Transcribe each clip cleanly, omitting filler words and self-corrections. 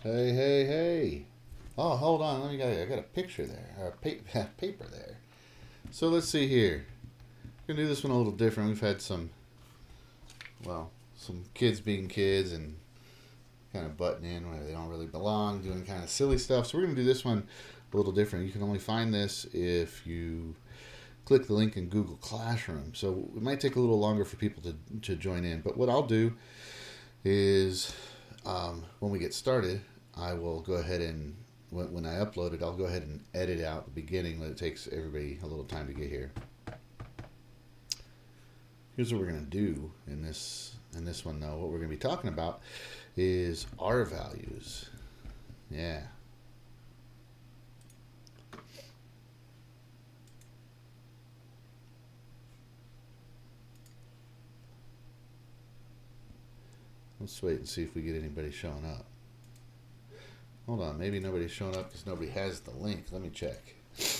Hey, hey, hey. Oh, hold on. I got a picture there, or a paper there. So let's see here. We're gonna do this one a little different. We've had some kids being kids and kind of butting in where they don't really belong, doing kind of silly stuff. So we're gonna do this one a little different. You can only find this if you click the link in Google Classroom. So it might take a little longer for people to join in. But what I'll do is when we get started, I will go ahead and when I upload it, I'll go ahead and edit out the beginning. That it takes everybody a little time to get here. Here's what we're going to do in this one, though. What we're going to be talking about is R values. Yeah. Let's wait and see if we get anybody showing up. Hold on, maybe nobody's showing up because nobody has the link. Let me check. Yeah.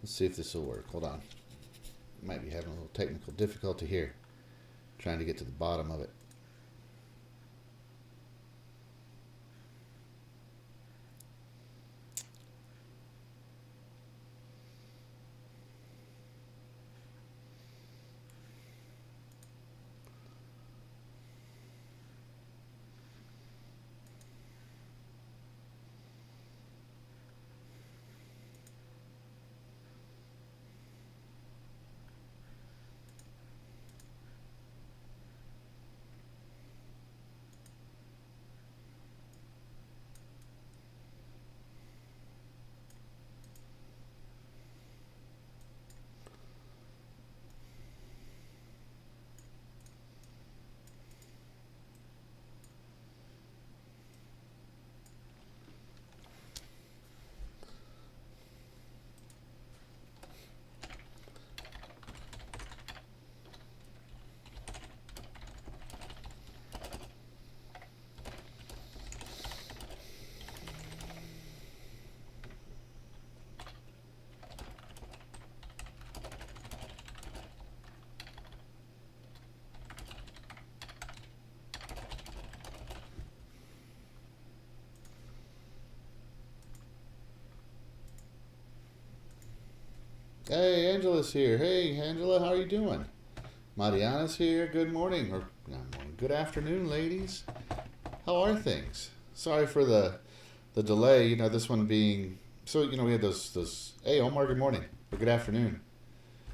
Let's see if this will work. Hold on. Might be having a little technical difficulty here. Trying to get to the bottom of it. Hey, Angela's here. Hey, Angela, how are you doing? Mariana's here. Good morning, or not morning. Good afternoon, ladies. How are things? Sorry for the delay. This one being so. We had those. Hey, Omar. Good morning or good afternoon.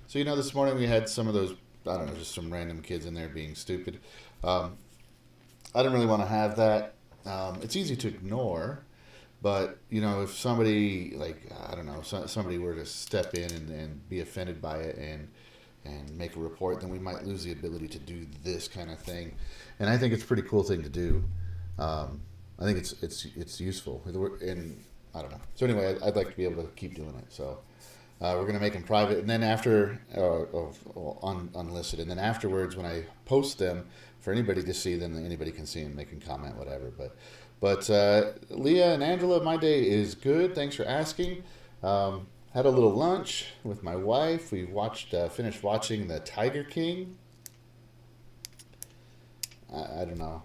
So this morning we had some of those. I don't know, just some random kids in there being stupid. Um, I didn't really want to have that. It's easy to ignore, but if somebody like I don't know, somebody were to step in and be offended by it and make a report, then we might lose the ability to do this kind of thing. And I think it's a pretty cool thing to do. I think it's useful, and I don't know. So anyway, I'd like to be able to keep doing it. So we're gonna make them private, and then after unlisted, and then afterwards, when I post them for anybody to see, then anybody can see them. They can comment, whatever. But Leah and Angela, my day is good. Thanks for asking. Had a little lunch with my wife. We finished watching the Tiger King. I don't know.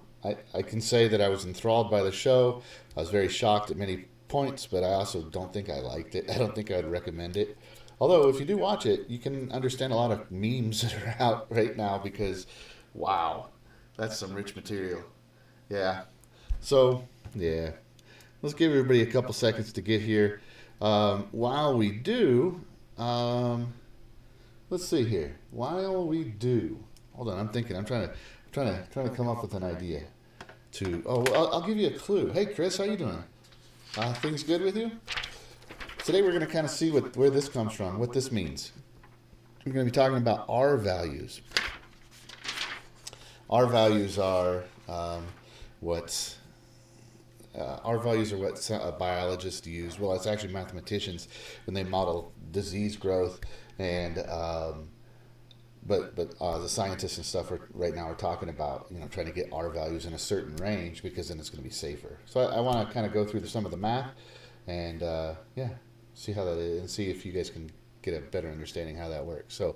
I can say that I was enthralled by the show. I was very shocked at many points, but I also don't think I liked it. I don't think I'd recommend it. Although, if you do watch it, you can understand a lot of memes that are out right now because, wow, that's some rich material. Yeah. So, yeah. Let's give everybody a couple seconds to get here. While we do, let's see here. While we do, hold on. I'm thinking. I'm trying to come up with an idea. I'll give you a clue. Hey, Chris, how you doing? Things good with you? Today we're going to kind of see where this comes from, what this means. We're going to be talking about R values. R values are what biologists use. Well, it's actually mathematicians when they model disease growth, and but the scientists and stuff right now are talking about trying to get R values in a certain range because then it's going to be safer. So I want to kind of go through some of the math and see how that is and see if you guys can get a better understanding how that works. So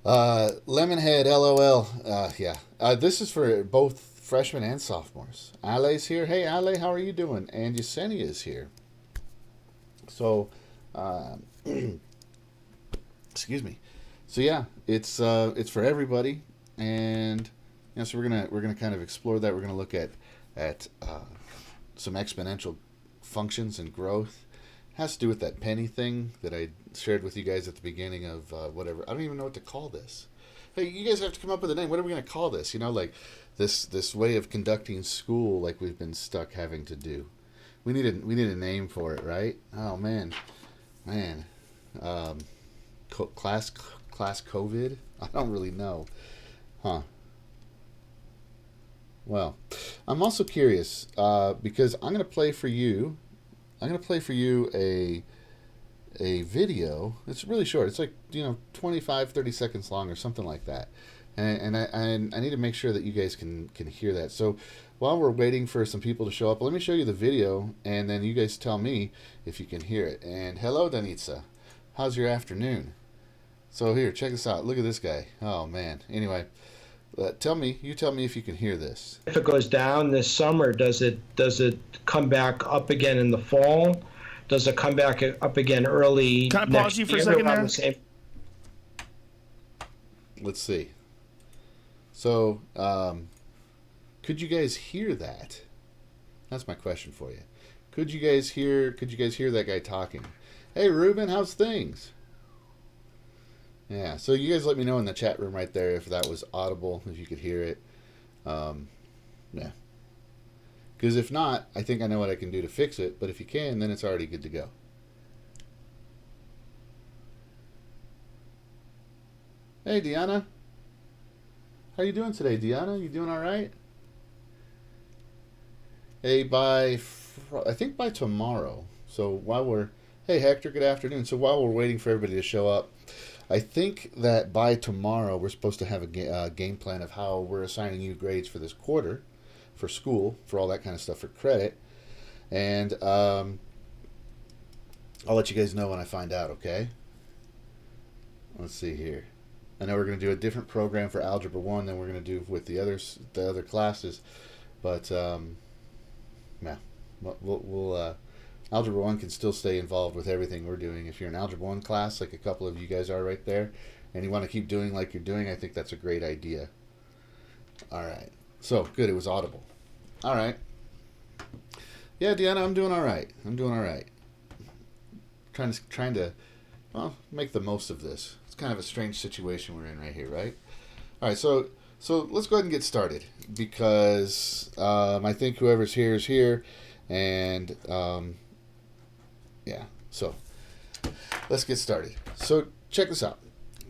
Lemonhead, LOL. This is for both freshmen and sophomores. Ale's here. Hey, Ale, how are you doing? And Yesenia is here. So, excuse me. So yeah, it's for everybody, and so we're gonna kind of explore that. We're gonna look at some exponential functions and growth. It has to do with that penny thing that I shared with you guys at the beginning of whatever. I don't even know what to call this. Hey, you guys have to come up with a name. What are we gonna call this? Like this way of conducting school, like we've been stuck having to do. We need a name for it, right? Oh man. Class COVID? I don't really know. Huh. Well, I'm also curious because I'm going to play for you a video. It's really short. It's like 25, 30 seconds long or something like that. And I need to make sure that you guys can hear that. So while we're waiting for some people to show up, let me show you the video, and then you guys tell me if you can hear it. And hello, Danitza. How's your afternoon? So here, check this out. Look at this guy. Oh man. Anyway, tell me if you can hear this. If it goes down this summer, does it come back up again in the fall? Does it come back up again early? Can I pause you for a second there? Let's see. So, could you guys hear that? That's my question for you. Could you guys hear that guy talking? Hey, Ruben, how's things? Yeah, so you guys let me know in the chat room right there if that was audible, if you could hear it. Yeah. Because if not, I think I know what I can do to fix it, but if you can, then it's already good to go. Hey, Deanna. How you doing today, Deanna? You doing all right? Hey, I think by tomorrow. So while we're... Hey, Hector, good afternoon. So while we're waiting for everybody to show up, I think that by tomorrow we're supposed to have a game plan of how we're assigning you grades for this quarter, for school, for all that kind of stuff, for credit. And I'll let you guys know when I find out, okay? Let's see here. I know we're going to do a different program for Algebra 1 than we're going to do with the other classes. But, yeah, we'll Algebra 1 can still stay involved with everything we're doing. If you're in Algebra 1 class, like a couple of you guys are right there, and you want to keep doing like you're doing, I think that's a great idea. All right. So, good. It was audible. All right. Yeah, Deanna, I'm doing all right. Trying to make the most of this. It's kind of a strange situation we're in right here, right? All right, so let's go ahead and get started because I think whoever's here is here, and yeah, so let's get started. So check this out.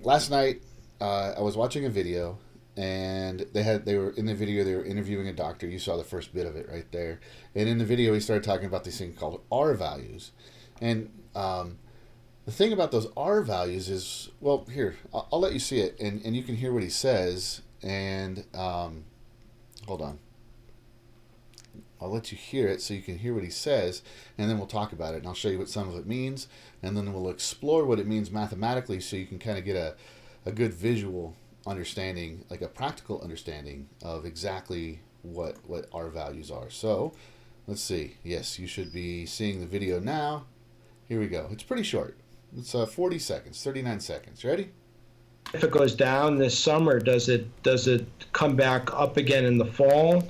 Last night, I was watching a video, and they were interviewing a doctor. You saw the first bit of it right there. And in the video, he started talking about these things called R values. And the thing about those R values is, well, here, I'll let you see it, and you can hear what he says. And hold on. I'll let you hear it so you can hear what he says, and then we'll talk about it, and I'll show you what some of it means, and then we'll explore what it means mathematically so you can kind of get a good visual understanding, like a practical understanding of exactly what R values are. So, let's see. Yes, you should be seeing the video now. Here we go. It's pretty short. It's 40 seconds, 39 seconds. Ready? If it goes down this summer, does it come back up again in the fall?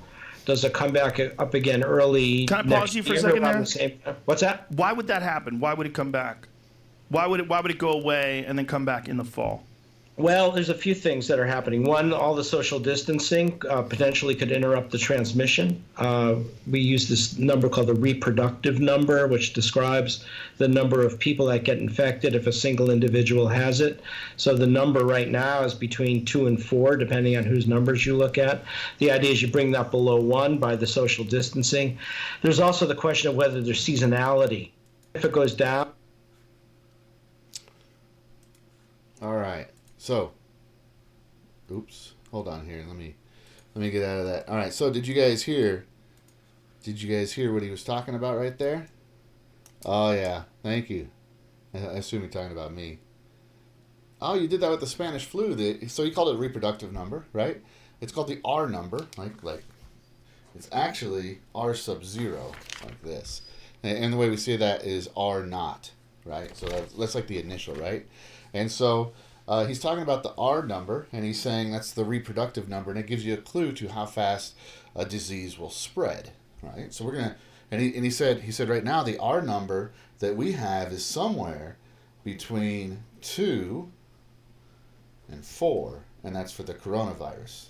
Does it come back up again early? Can I pause you for a second there? What's that? Why would that happen? Why would it come back? Why would it go away and then come back in the fall? Well, there's a few things that are happening. One, all the social distancing potentially could interrupt the transmission. We use this number called the reproductive number, which describes the number of people that get infected if a single individual has it. So the number right now is between 2 and 4, depending on whose numbers you look at. The idea is you bring that below 1 by the social distancing. There's also the question of whether there's seasonality. If it goes down. All right. So, oops, hold on here. Let me get out of that. All right. So, did you guys hear what he was talking about right there? Oh yeah, thank you. I assume you're talking about me. Oh, you did that with the Spanish flu. So he called it a reproductive number, right? It's called the R number, like it's actually R sub 0, like this. And the way we say that is R-Naught, right? So that's like the initial, right? And so he's talking about the R number, and he's saying that's the reproductive number, and it gives you a clue to how fast a disease will spread, right? So we're gonna, and he said right now the R number that we have is somewhere between 2 and 4, and that's for the coronavirus.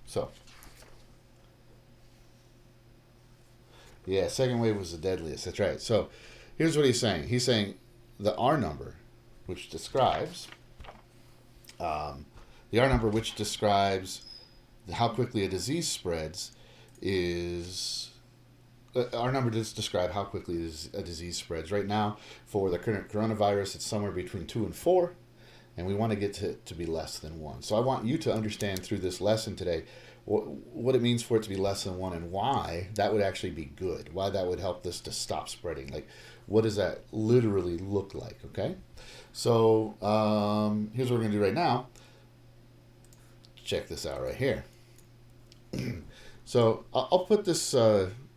So, yeah, second wave was the deadliest. That's right. So, here's what he's saying. He's saying the R number, which describes how quickly a disease spreads, is our number does describe how quickly a disease spreads. Right now, for the current coronavirus, it's somewhere between 2 and 4, and we want to get to be less than 1. So I want you to understand through this lesson today what it means for it to be less than 1 and why that would actually be good, why that would help this to stop spreading. Like, what does that literally look like, okay? So here's what we're going to do right now. Check this out right here. So I'll put this,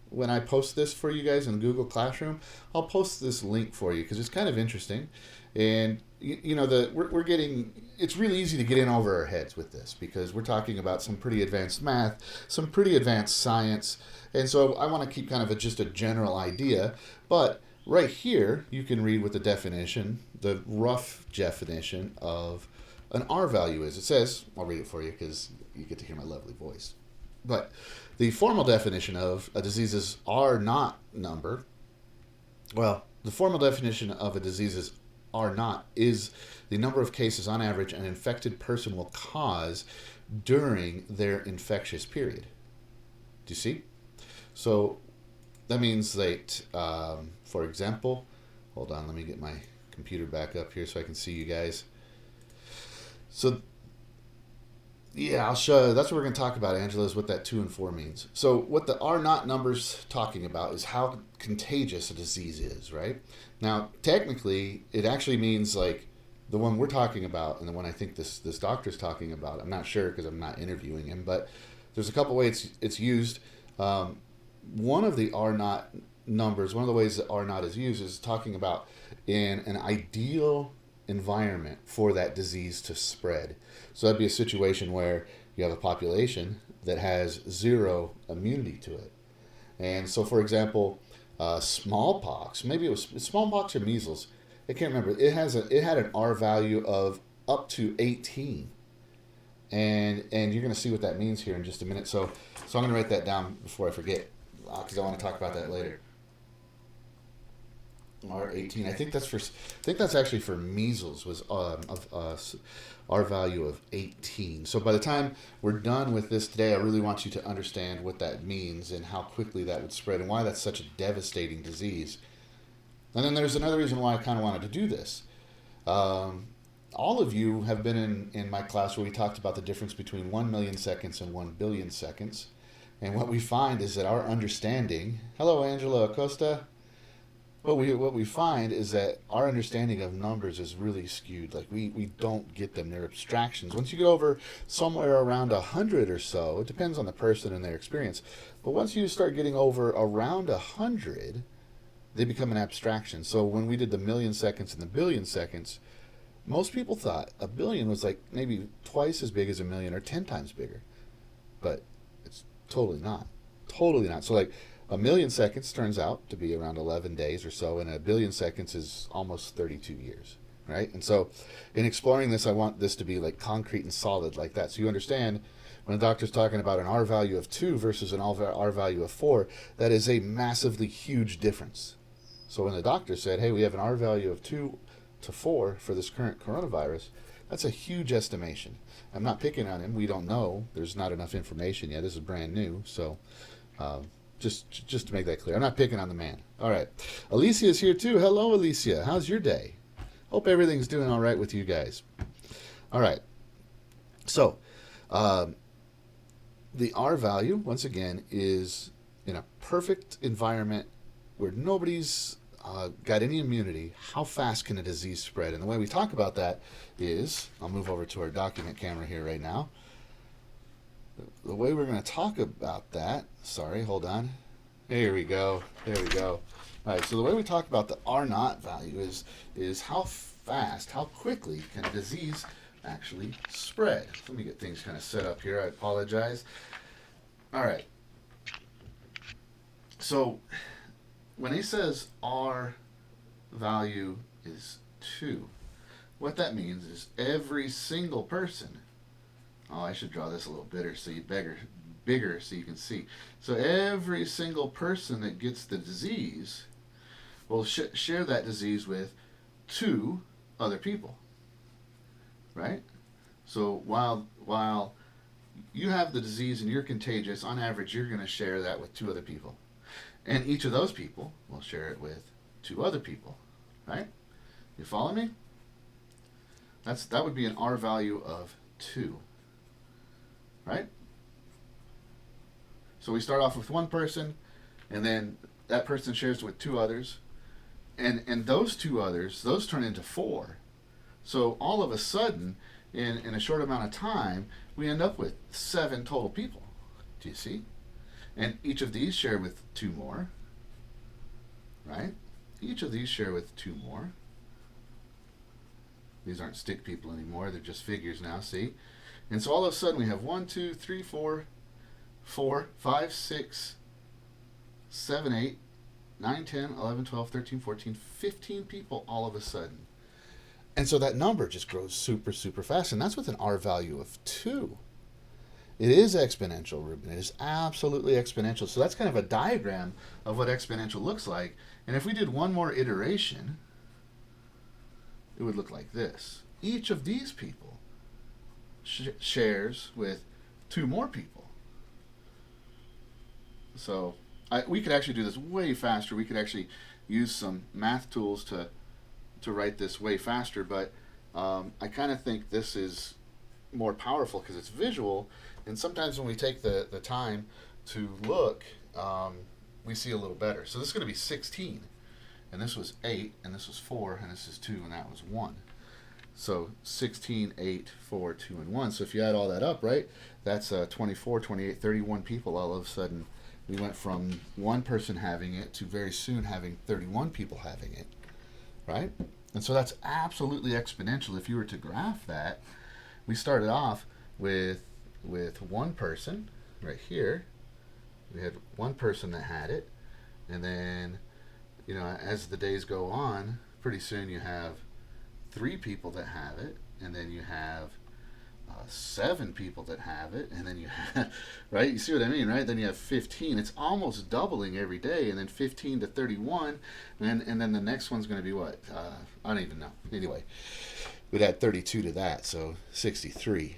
when I post this for you guys in Google Classroom, I'll post this link for you because it's kind of interesting. And you know, we're getting, it's really easy to get in over our heads with this because we're talking about some pretty advanced math, some pretty advanced science, and so I want to keep kind of just a general idea. But right here, you can read what the definition, the rough definition of an R value is. It says, I'll read it for you because you get to hear my lovely voice. But the formal definition of a disease's R-Naught number, well, the formal definition of a disease's R-Naught is the number of cases on average an infected person will cause during their infectious period. Do you see? So that means that, for example, hold on, let me get my computer back up here so I can see you guys. So yeah, I'll show you. That's what we're going to talk about, Angela, is what that 2 and 4 means. So what the R-Naught number's talking about is how contagious a disease is, right? Now, technically, it actually means like the one we're talking about and the one I think this doctor's talking about. I'm not sure because I'm not interviewing him, but there's a couple ways it's used. One of the R-Naught numbers, one of the ways that R-Naught is used is talking about in an ideal environment for that disease to spread. So that'd be a situation where you have a population that has 0 immunity to it. And so, for example, smallpox, maybe it was smallpox or measles, I can't remember. It had an R value of up to 18. And you're going to see what that means here in just a minute. So I'm going to write that down before I forget because I want to talk about that later. R18. I think that's actually for measles was R value of 18. So by the time we're done with this today, I really want you to understand what that means and how quickly that would spread and why that's such a devastating disease. And then there's another reason why I kind of wanted to do this. All of you have been in my class where we talked about the difference between 1 million seconds and 1 billion seconds. And what we find is that our understanding... Hello, Angela Acosta. What we find is that our understanding of numbers is really skewed. Like we don't get them. They're abstractions. Once you get over somewhere around 100 or so, it depends on the person and their experience. But once you start getting over around 100, they become an abstraction. So when we did the million seconds and the billion seconds, most people thought a billion was like maybe twice as big as a million or 10 times bigger. But it's totally not. Totally not. So like, 1 million seconds turns out to be around 11 days or so, and 1 billion seconds is almost 32 years, right? And so in exploring this, I want this to be like concrete and solid like that. So you understand when the doctor's talking about an R value of 2 versus an R value of 4, that is a massively huge difference. So when the doctor said, hey, we have an R value of 2 to 4 for this current coronavirus, that's a huge estimation. I'm not picking on him. We don't know. There's not enough information yet. This is brand new. So just to make that clear, I'm not picking on the man. All right. Alicia is here too. Hello, Alicia. How's your day? Hope everything's doing all right with you guys. All right. So the R value, once again, is in a perfect environment where nobody's got any immunity. How fast can a disease spread? And the way we talk about that is, I'll move over to our document camera here right now. The way we're going to talk about that, sorry, hold on. There we go. There we go. All right, so the way we talk about the R-Naught value is how fast, how quickly can a disease actually spread. Let me get things kind of set up here. I apologize. All right. So when he says R value is 2, what that means is every single person. Oh, I should draw this a little bigger so you can see. So every single person that gets the disease will share that disease with 2 other people, right? So while you have the disease and you're contagious, on average you're going to share that with 2 other people, and each of those people will share it with 2 other people, right? You follow me? That would be an R value of 2, right? So we start off with 1 person, and then that person shares with 2 others, and those 2 others, those turn into 4. So all of a sudden, in a short amount of time, we end up with 7 total people. Do you see? And each of these share with 2 more, right? Each of these share with 2 more. These aren't stick people anymore, they're just figures now, see? And so all of a sudden we have 1, 2, 3, 4, 5, 6, 7, 8, 9, 10, 11, 12, 13, 14, 15 people all of a sudden. And so that number just grows super, super fast. And that's with an R value of 2. It is exponential, Ruben. It is absolutely exponential. So that's kind of a diagram of what exponential looks like. And if we did one more iteration, it would look like this. Each of these people shares with 2 more people. So we could actually do this way faster. We could actually use some math tools to write this way faster, but I kind of think this is more powerful because it's visual, and sometimes when we take the time to look, we see a little better. So this is going to be 16, and this was 8, and this was 4, and this is 2, and that was 1. So 16, 8, 4, 2, and 1. So if you add all that up, right, that's 24, 28, 31 people. All of a sudden, we went from 1 person having it to very soon having 31 people having it, right? And so that's absolutely exponential. If you were to graph that, we started off with 1 person right here. We had 1 person that had it, and then, you know, as the days go on, pretty soon you have 3 people that have it, and then you have 7 people that have it, and then you have, right? You see what I mean, right? Then you have 15. It's almost doubling every day, and then 15 to 31, and then the next one's going to be what? I don't even know. Anyway, we'd add 32 to that, so 63.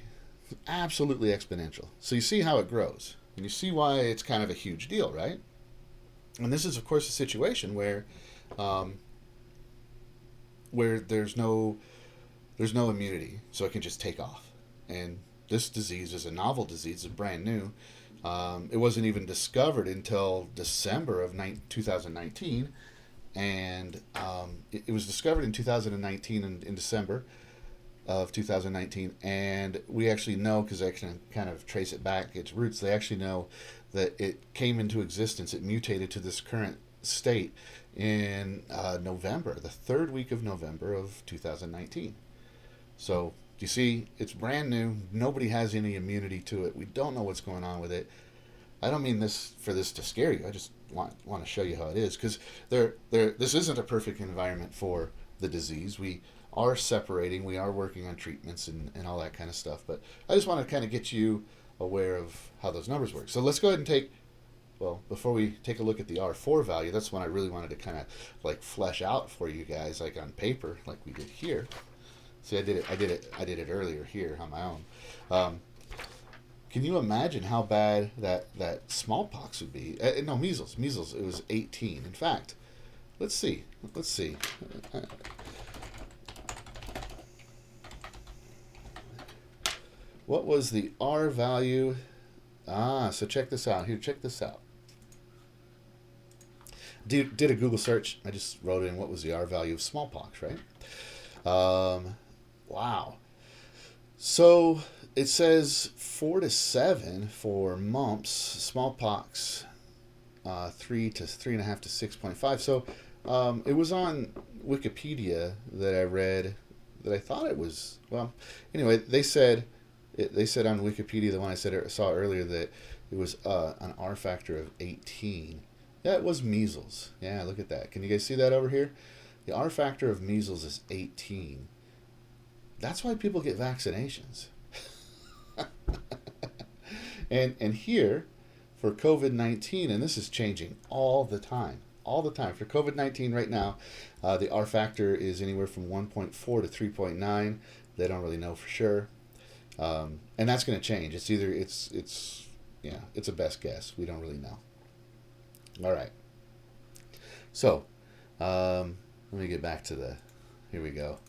Absolutely exponential. So you see how it grows, and you see why it's kind of a huge deal, right? And this is, of course, a situation where there's no immunity, so it can just take off. And this disease is a novel disease. It's brand new. It wasn't even discovered until December of 2019, and it was discovered in 2019 in December of 2019, and we actually know, because I can kind of trace it back, its roots, they actually know that it came into existence, it mutated to this current state in November, the 3rd week of November of 2019. So you see, it's brand new. Nobody has any immunity to it. We don't know what's going on with it. I don't mean this to scare you. I just want to show you how it is, because this isn't a perfect environment for the disease. We are separating. We are working on treatments and all that kind of stuff. But I just want to kind of get you aware of how those numbers work. So let's go ahead and before we take a look at the R4 value, that's when I really wanted to kind of like flesh out for you guys, like on paper, like we did here. See, I did it earlier here on my own. Can you imagine how bad that smallpox would be? No, measles. Measles. It was 18. In fact, let's see. What was the R value? So check this out. Here, check this out. Did a Google search. I just wrote in what was the R value of smallpox, right? Wow. So it says 4 to 7 for mumps, smallpox, 3 to 3.5 to 6.5. So it was on Wikipedia that I read that I thought it was, well, anyway, they said on Wikipedia, the one I saw earlier, that it was an R factor of 18. That was measles. Yeah, look at that. Can you guys see that over here? The R factor of measles is 18. That's why people get vaccinations. and here, for COVID-19, and this is changing all the time. For COVID-19 right now, the R factor is anywhere from 1.4 to 3.9. They don't really know for sure. And that's going to change. It's either, it's a best guess. We don't really know. All right. So, let me get back to here we go.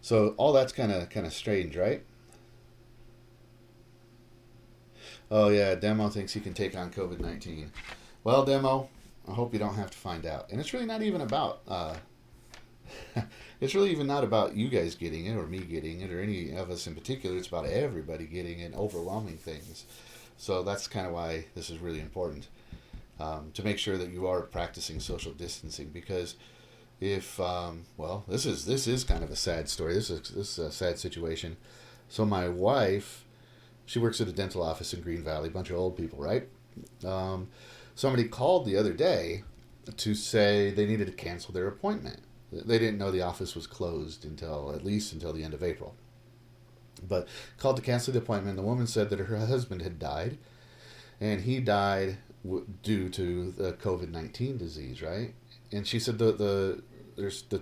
So all that's kind of strange, right? Oh yeah, Demo thinks he can take on COVID-19. Well, Demo, I hope you don't have to find out. And it's really not even about it's really even not about you guys getting it or me getting it or any of us in particular. It's about everybody getting it, overwhelming things. So that's kind of why this is really important, to make sure that you are practicing social distancing. Because if this is kind of a sad story. This is a sad situation. So my wife, she works at a dental office in Green Valley, a bunch of old people, right? Somebody called the other day to say they needed to cancel their appointment. They didn't know the office was closed at least until the end of April. But called to cancel the appointment. The woman said that her husband had died, and he died due to the COVID-19 disease, right? And she said the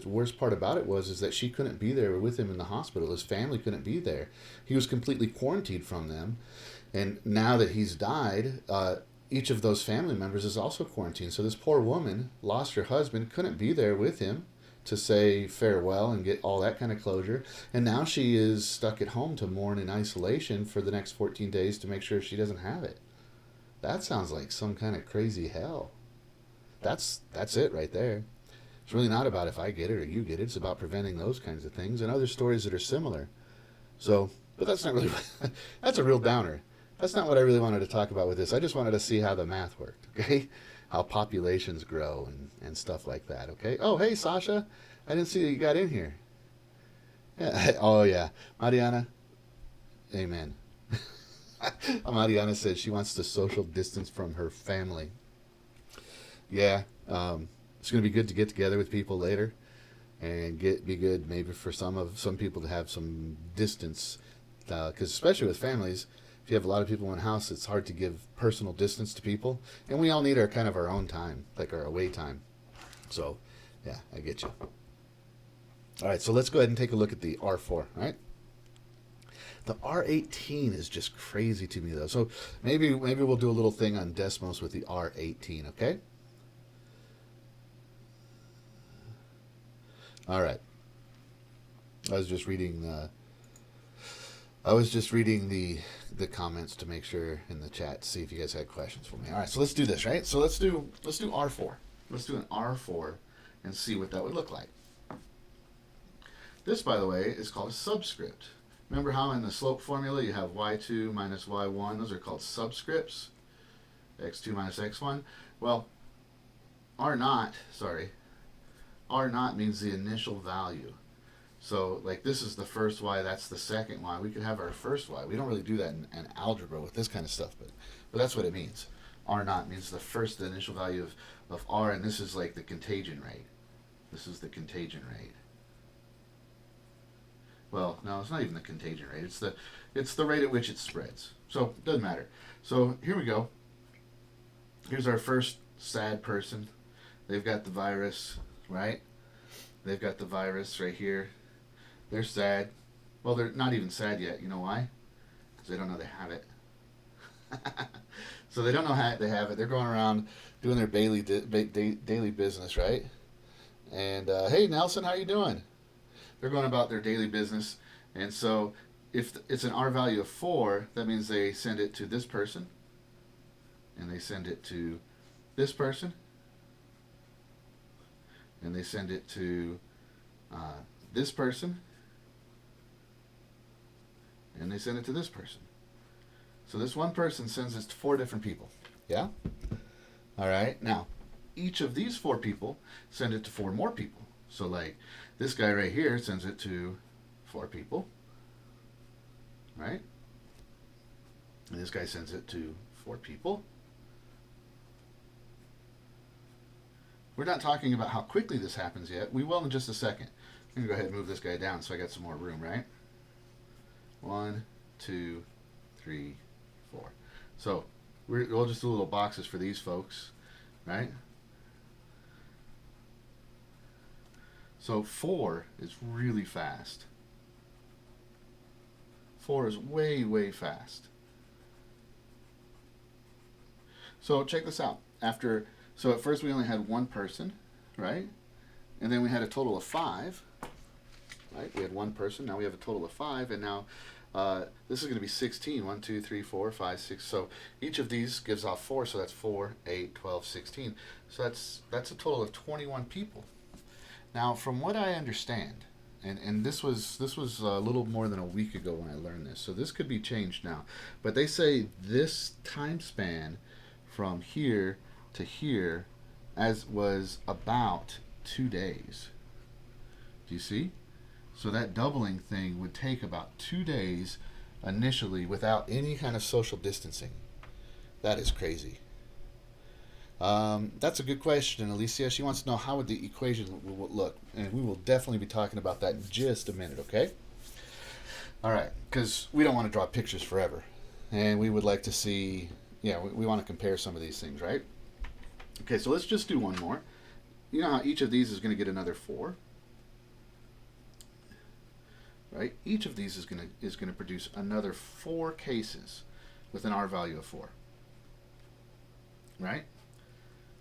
worst part about it is that she couldn't be there with him in the hospital. His family couldn't be there. He was completely quarantined from them. And now that he's died, each of those family members is also quarantined. So this poor woman lost her husband, couldn't be there with him to say farewell and get all that kind of closure. And now she is stuck at home to mourn in isolation for the next 14 days to make sure she doesn't have it. That sounds like some kind of crazy hell. That's it right there. It's really not about if I get it or you get it. It's about preventing those kinds of things and other stories that are similar. So, but that's not really, that's a real downer. That's not what I really wanted to talk about with this. I just wanted to see how the math worked, okay? How populations grow and stuff like that, okay? Oh, hey, Sasha. I didn't see that you got in here. Yeah. Oh, yeah. Mariana, amen. Mariana says she wants to social distance from her family. Yeah, it's going to be good to get together with people later and be good maybe for some people to have some distance, because especially with families, if you have a lot of people in a house, it's hard to give personal distance to people, and we all need our own time, like our away time. So, yeah, I get you. All right, so let's go ahead and take a look at the R4, all right? The R18 is just crazy to me, though. So maybe we'll do a little thing on Desmos with the R18, okay? All right. I was just reading the comments to make sure in the chat to see if you guys had questions for me. All right, so let's do this, right? So let's do R4. Let's do an R4 and see what that would look like. This, by the way, is called a subscript. Remember how in the slope formula you have y2 minus y1? Those are called subscripts. x2 minus x1. Well, R-Naught means the initial value. So, like, this is the first y, that's the second y. We could have our first y. We don't really do that in algebra with this kind of stuff, but that's what it means. R-Naught means the initial value of r, and this is like the contagion rate. This is the contagion rate. Well, no, it's not even the contagion rate. It's the rate at which it spreads. So it doesn't matter. So here we go. Here's our first sad person. They've got the virus, right? They've got the virus right here. They're sad. Well, they're not even sad yet. You know why? Because they don't know they have it. So they don't know how they have it. They're going around doing their daily business, right? And hey, Nelson, how you doing? They're going about their daily business, and so if it's an R value of 4, that means they send it to this person, and they send it to this person, and they send it to this person, and they send it to this person. So this one person sends this to 4 different people. Yeah? All right. Now, each of these 4 people send it to 4 more people. So like this guy right here sends it to 4 people. Right? And this guy sends it to 4 people. We're not talking about how quickly this happens yet. We will in just a second. I'm going to go ahead and move this guy down so I got some more room, right? 1, 2, 3, 4. So we'll just do little boxes for these folks, right? So 4 is really fast. 4 is way, way fast. So check this out. So at first we only had 1 person, right? And then we had a total of 5, right? We had 1 person, now we have a total of 5, and now this is going to be 16. 1, 2, 3, 4, 5, 6. So each of these gives off 4, so that's 4, 8, 12, 16. So that's a total of 21 people. Now, from what I understand, and this was a little more than a week ago when I learned this, so this could be changed now. But they say this time span from here to here as was about 2 days. Do you see? So that doubling thing would take about 2 days initially without any kind of social distancing. That is crazy. That's a good question, Alicia. She wants to know how would the equation look, and we will definitely be talking about that in just a minute, okay? All right, because we don't want to draw pictures forever, and we would like to see, we want to compare some of these things, right? Okay, so let's just do one more. You know how each of these is going to get another 4? Right? Each of these is going to produce another 4 cases with an R value of 4. Right?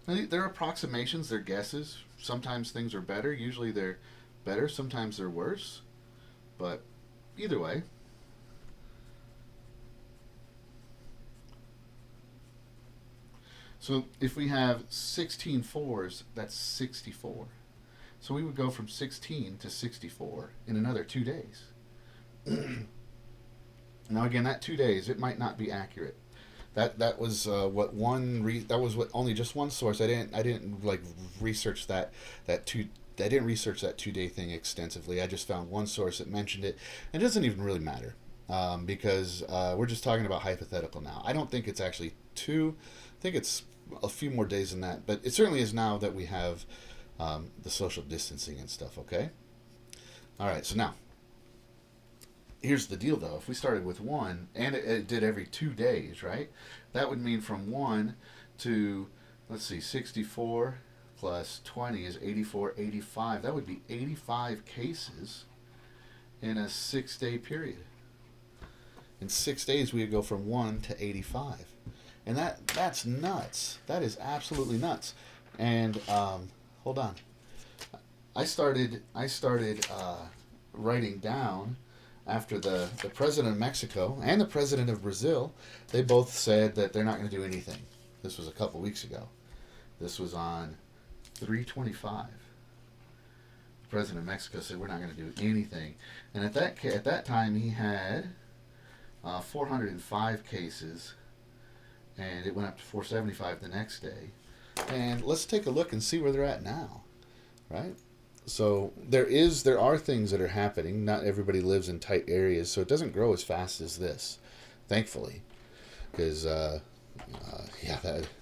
Now, they're approximations, they're guesses. Sometimes things are better. Usually they're better. Sometimes they're worse. But either way. So if we have 16 4s, that's 64. So we would go from 16 to 64 in another 2 days. Now again, that 2 days, it might not be accurate. That was only just one source. I didn't like research that 2. I didn't research that 2 day thing extensively. I just found one source that mentioned it. It doesn't even really matter because we're just talking about hypothetical now. I don't think it's actually 2. I think it's a few more days than that, but it certainly is now that we have the social distancing and stuff. Okay. All right. So now, here's the deal, though. If we started with 1 and it did every 2 days, right? That would mean from 1 to, let's see, 64 plus 20 is 84, 85. That would be 85 cases in a 6-day period. In 6 days, we would go from 1 to 85. And that's nuts. That is absolutely nuts. And hold on. I started writing down after the president of Mexico and the president of Brazil, they both said that they're not going to do anything. This was a couple weeks ago. This was on 3/25. The president of Mexico said we're not going to do anything. And at that time he had 405 cases, and it went up to 475 the next day. And let's take a look and see where they're at now, right? So there are things that are happening. Not everybody lives in tight areas, so it doesn't grow as fast as this, thankfully, because that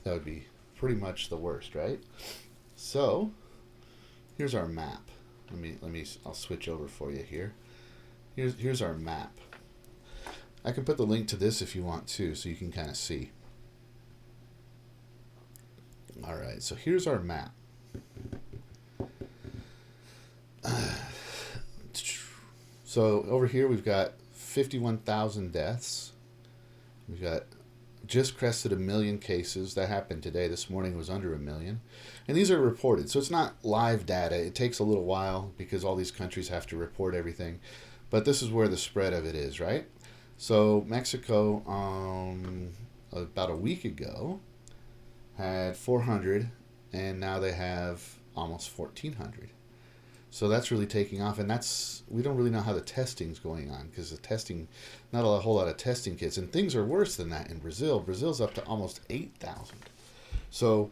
would be pretty much the worst, right? So here's our map. I'll switch over for you here. here's our map. I can put the link to this if you want to, so you can kind of see. All right, so here's our map. So over here we've got 51,000 deaths. We've got just crested 1 million cases. That happened today. This morning was under 1 million. And these are reported. So it's not live data. It takes a little while because all these countries have to report everything. But this is where the spread of it is, right? So Mexico, about a week ago, had 400, and now they have almost 1,400. So that's really taking off, and we don't really know how the testing's going on, because the testing, not a whole lot of testing kits, and things are worse than that in Brazil. Brazil's up to almost 8,000. So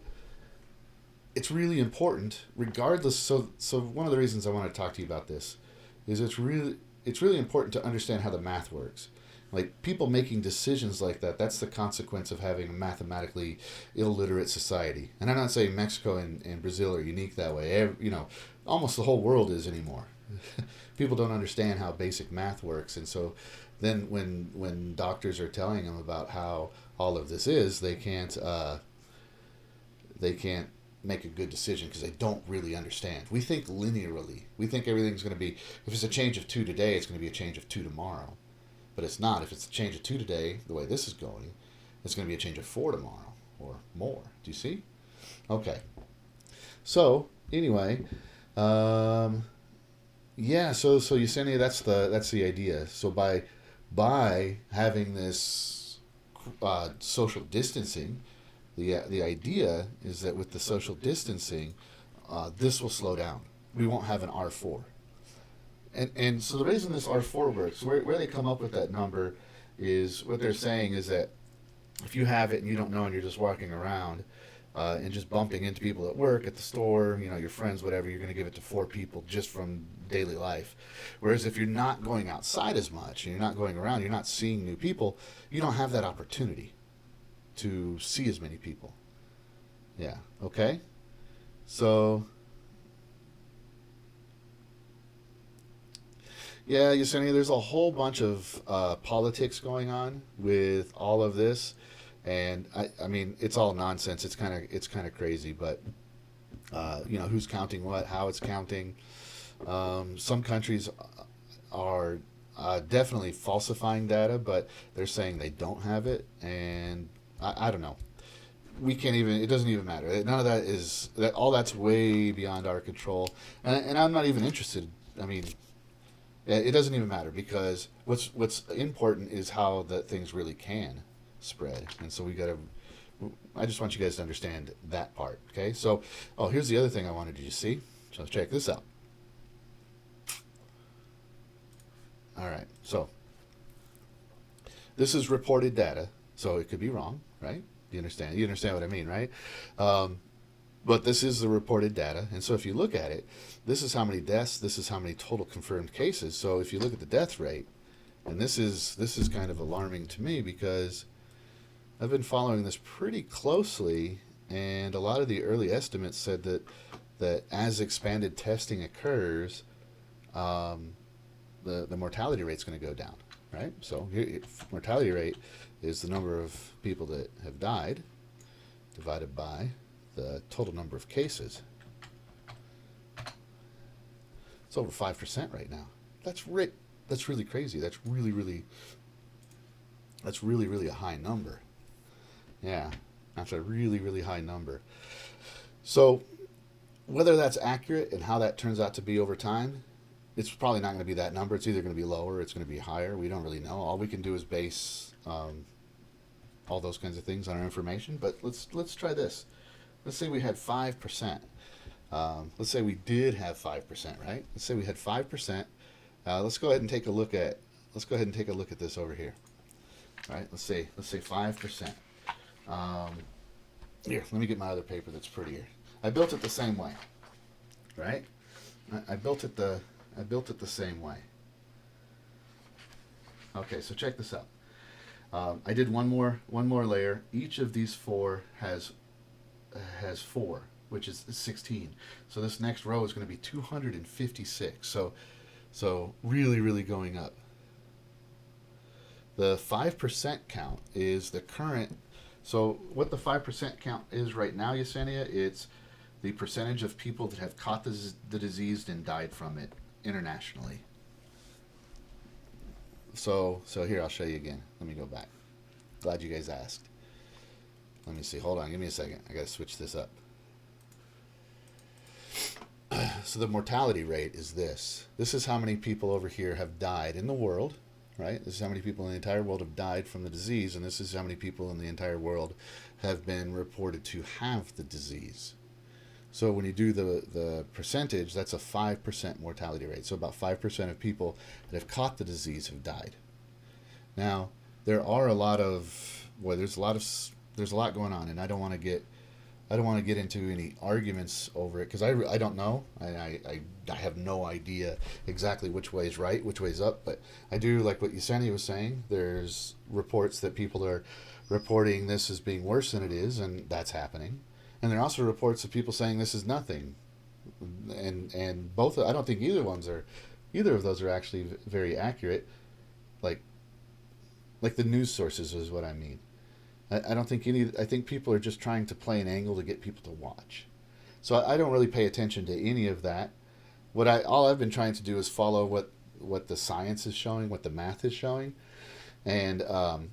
it's really important, regardless. So one of the reasons I want to talk to you about this is it's really important to understand how the math works. Like, people making decisions like that, that's the consequence of having a mathematically illiterate society. And I'm not saying Mexico and Brazil are unique that way. Almost the whole world is anymore. People don't understand how basic math works. And so then when doctors are telling them about how all of this is, they can't make a good decision because they don't really understand. We think linearly. We think everything's going to be, if it's a change of 2 today, it's going to be a change of 2 tomorrow. But it's not. If it's a change of 2 today, the way this is going, it's going to be a change of 4 tomorrow or more. Do you see? Okay. So anyway, So Yesenia, that's the idea. So by having this social distancing, the idea is that with the social distancing, this will slow down. We won't have an R4. And so the reason this R4 works, where they come up with that number, is what they're saying is that if you have it and you don't know and you're just walking around and just bumping into people at work, at the store, your friends, whatever, you're going to give it to 4 people just from daily life. Whereas if you're not going outside as much and you're not going around, you're not seeing new people, you don't have that opportunity to see as many people. Yeah, okay? So... yeah, Yesenia, there's a whole bunch of politics going on with all of this, and I mean, it's all nonsense. It's kind of crazy, but who's counting what, how it's counting. Some countries are definitely falsifying data, but they're saying they don't have it, and I don't know. We can't even. It doesn't even matter. None of that is that. All that's way beyond our control, and I'm not even interested. I mean. It doesn't even matter, because what's important is how that things really can spread, and so I just want you guys to understand that part. Okay, so here's the other thing I wanted you to see. So check this out. All right, so this is reported data, so it could be wrong, right? You understand? You understand what I mean, right? But this is the reported data, and so if you look at it, this is how many deaths, this is how many total confirmed cases. So if you look at the death rate, and this is kind of alarming to me, because I've been following this pretty closely, and a lot of the early estimates said that as expanded testing occurs, the mortality rate's going to go down, right? So mortality rate is the number of people that have died divided by the total number of cases. It's over 5% right now. That's really crazy. That's really a high number. Yeah, that's a really high number. So whether that's accurate and how that turns out to be over time, it's probably not going to be that number. It's either going to be lower or it's going to be higher. We don't really know. All we can do is base all those kinds of things on our information. But let's try this. Let's say we had 5%. Let's say we did have 5%, right? Let's say we had 5%. Let's go ahead and take a look at this over here. All right, let's say 5%. Here, let me get my other paper that's prettier. I built it the same way, right? I built it the same way. Okay, so check this out. I did one more layer. Each of these 4 has 4, which is 16. So this next row is going to be 256. So really going up. The 5% count is the current. So what the 5% count is right now, Yesenia, it's the percentage of people that have caught the disease and died from it internationally. So here, I'll show you again. Let me go back. Glad you guys asked. Let me see. Hold on. Give me a second. I got to switch this up. So the mortality rate is this. This is how many people over here have died in the world, right? This is how many people in the entire world have died from the disease, and this is how many people in the entire world have been reported to have the disease. So when you do the percentage, that's a 5% mortality rate. So about 5% of people that have caught the disease have died. Now, there are a lot of, well, there's a lot going on, and I don't want to get into any arguments over it because I don't know. I have no idea exactly which way is right, which way is up. But I do like what Yesenia was saying. There's reports that people are reporting this as being worse than it is, and that's happening. And there are also reports of people saying this is nothing. And both, I don't think either of those are actually very accurate. Like the news sources is what I mean. I don't think I think people are just trying to play an angle to get people to watch. So I don't really pay attention to any of that. All I've been trying to do is follow what the science is showing, what the math is showing. And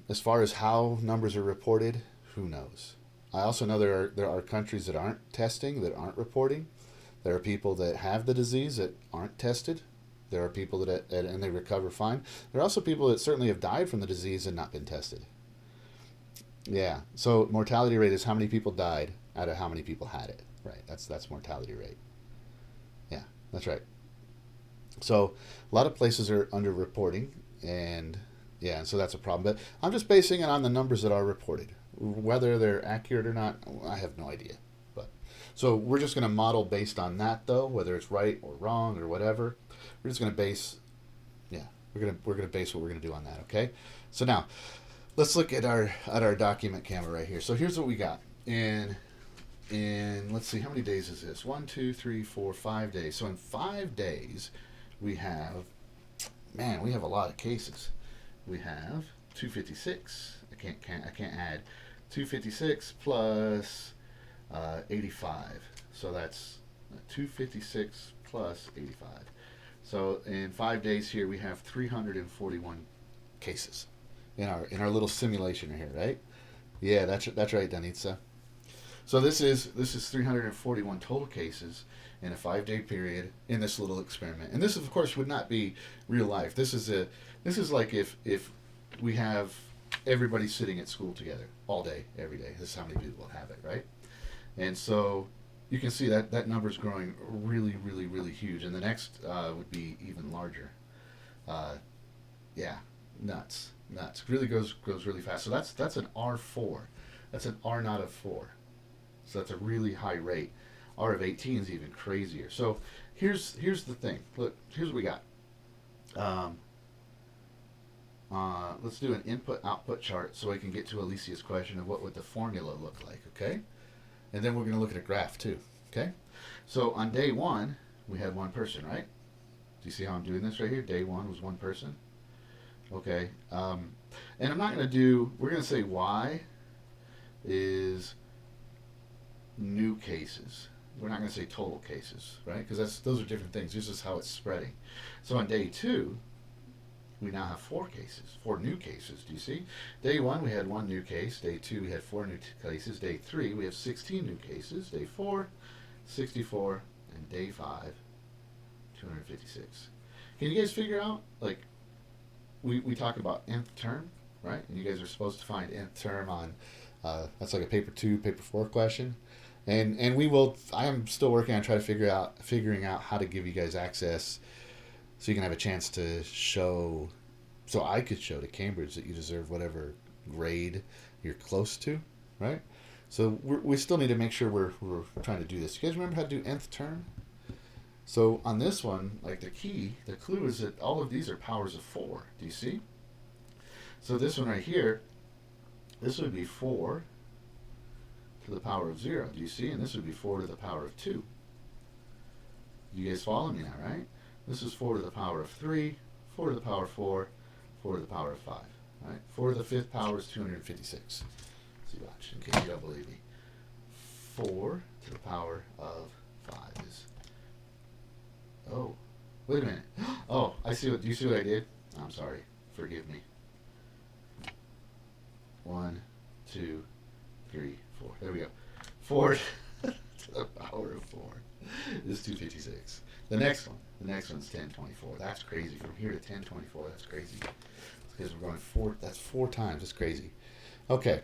as far as how numbers are reported, who knows? I also know there are countries that aren't testing, that aren't reporting. There are people that have the disease that aren't tested. There are people and they recover fine. There are also people that certainly have died from the disease and not been tested. Yeah. So mortality rate is how many people died out of how many people had it. Right. That's mortality rate. Yeah, that's right. So a lot of places are underreporting, and yeah, and so that's a problem. But I'm just basing it on the numbers that are reported. Whether they're accurate or not, I have no idea. But so we're just going to model based on that, though, whether it's right or wrong or whatever. We're just going to base, yeah, we're going to base what we're going to do on that. Okay. So now, let's look at our document camera right here. So here's what we got. And let's see, how many days is this? 1, 2, 3, 4, 5 days. So in 5 days, we have a lot of cases. We have 256. I can't add 256 plus 85. So that's 256 plus 85. So in 5 days here, we have 341 cases in our little simulation here, right? Yeah, that's right, Danitza. So this is 341 total cases in a 5-day period in this little experiment. And this, of course, would not be real life. This is like if we have everybody sitting at school together all day, every day. This is how many people have it, right? And so you can see that number is growing really, really, really huge. And the next would be even larger. Yeah, nuts. Really goes really fast. So that's an R4. That's an R-Naught of 4. So that's a really high rate. R of 18 is even crazier. So here's the thing. Look, here's what we got. Let's do an input-output chart so I can get to Alicia's question of what would the formula look like, okay? And then we're going to look at a graph too, okay? So on day 1, we had one person, right? Do you see how I'm doing this right here? Day 1 was one person. Okay. And I'm not going to do, we're going to say Y is new cases. We're not going to say total cases, right? Because those are different things. This is how it's spreading. So on day 2, we now have 4 new cases. Do you see? Day 1, we had 1 new case. Day 2, we had 4 new cases. Day 3, we have 16 new cases. Day 4, 64. And day 5, 256. Can you guys figure out, like, we talk about nth term, right? And you guys are supposed to find nth term on, that's like a paper 2, paper 4 question. And we will, I am still working on figuring out how to give you guys access so you can have a chance to show, so I could show to Cambridge that you deserve whatever grade you're close to, right? So we still need to make sure we're trying to do this. You guys remember how to do nth term? So on this one, like the clue is that all of these are powers of 4. Do you see? So this one right here, this would be 4 to the power of 0. Do you see? And this would be 4 to the power of 2. You guys follow me now, right? This is 4 to the power of 3, 4 to the power of 4, 4 to the power of 5. Right? 4 to the 5th power is 256. Let's see, watch, in case you don't believe me. 4 to the power of 5 is... Oh, wait a minute. Oh, I see what... Do you see what I did? I'm sorry. Forgive me. 1, 2, 3, 4. There we go. 4 to the power of 4 is 256. The next one's 1024. That's crazy. From here to 1024, that's crazy. Because we're going 4, that's 4 times. That's crazy. Okay.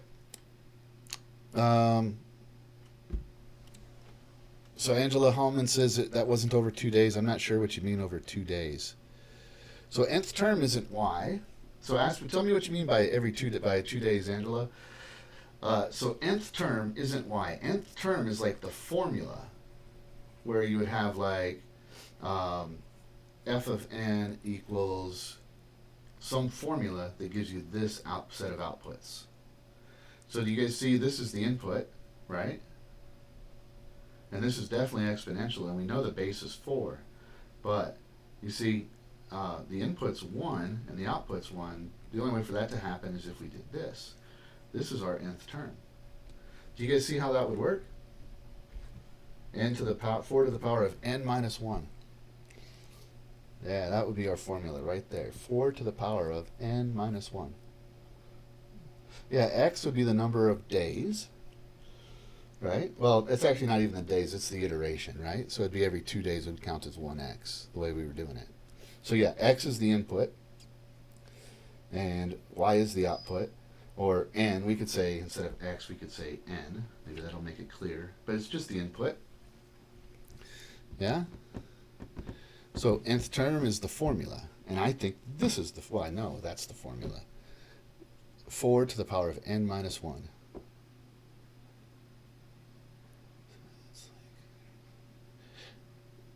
So Angela Hallman says that wasn't over 2 days. I'm not sure what you mean over 2 days. So nth term isn't y. So tell me what you mean by every 2 days, Angela. So nth term isn't y. Nth term is like the formula where you would have like f of n equals some formula that gives you this set of outputs. So do you guys see this is the input, right? And this is definitely exponential, and we know the base is 4. But you see, the input's 1 and the output's 1. The only way for that to happen is if we did this. This is our nth term. Do you guys see how that would work? N to the power 4 to the power of n minus 1. Yeah, that would be our formula right there. 4 to the power of n minus 1. Yeah, x would be the number of days. Right? Well, it's actually not even the days, it's the iteration, right? So it'd be every 2 days would count as 1x, the way we were doing it. So yeah, x is the input, and y is the output, or n, we could say, instead of x, we could say n. Maybe that'll make it clear, but it's just the input. Yeah? So nth term is the formula, and I think this is the, well, I know that's the formula. 4 to the power of n minus 1.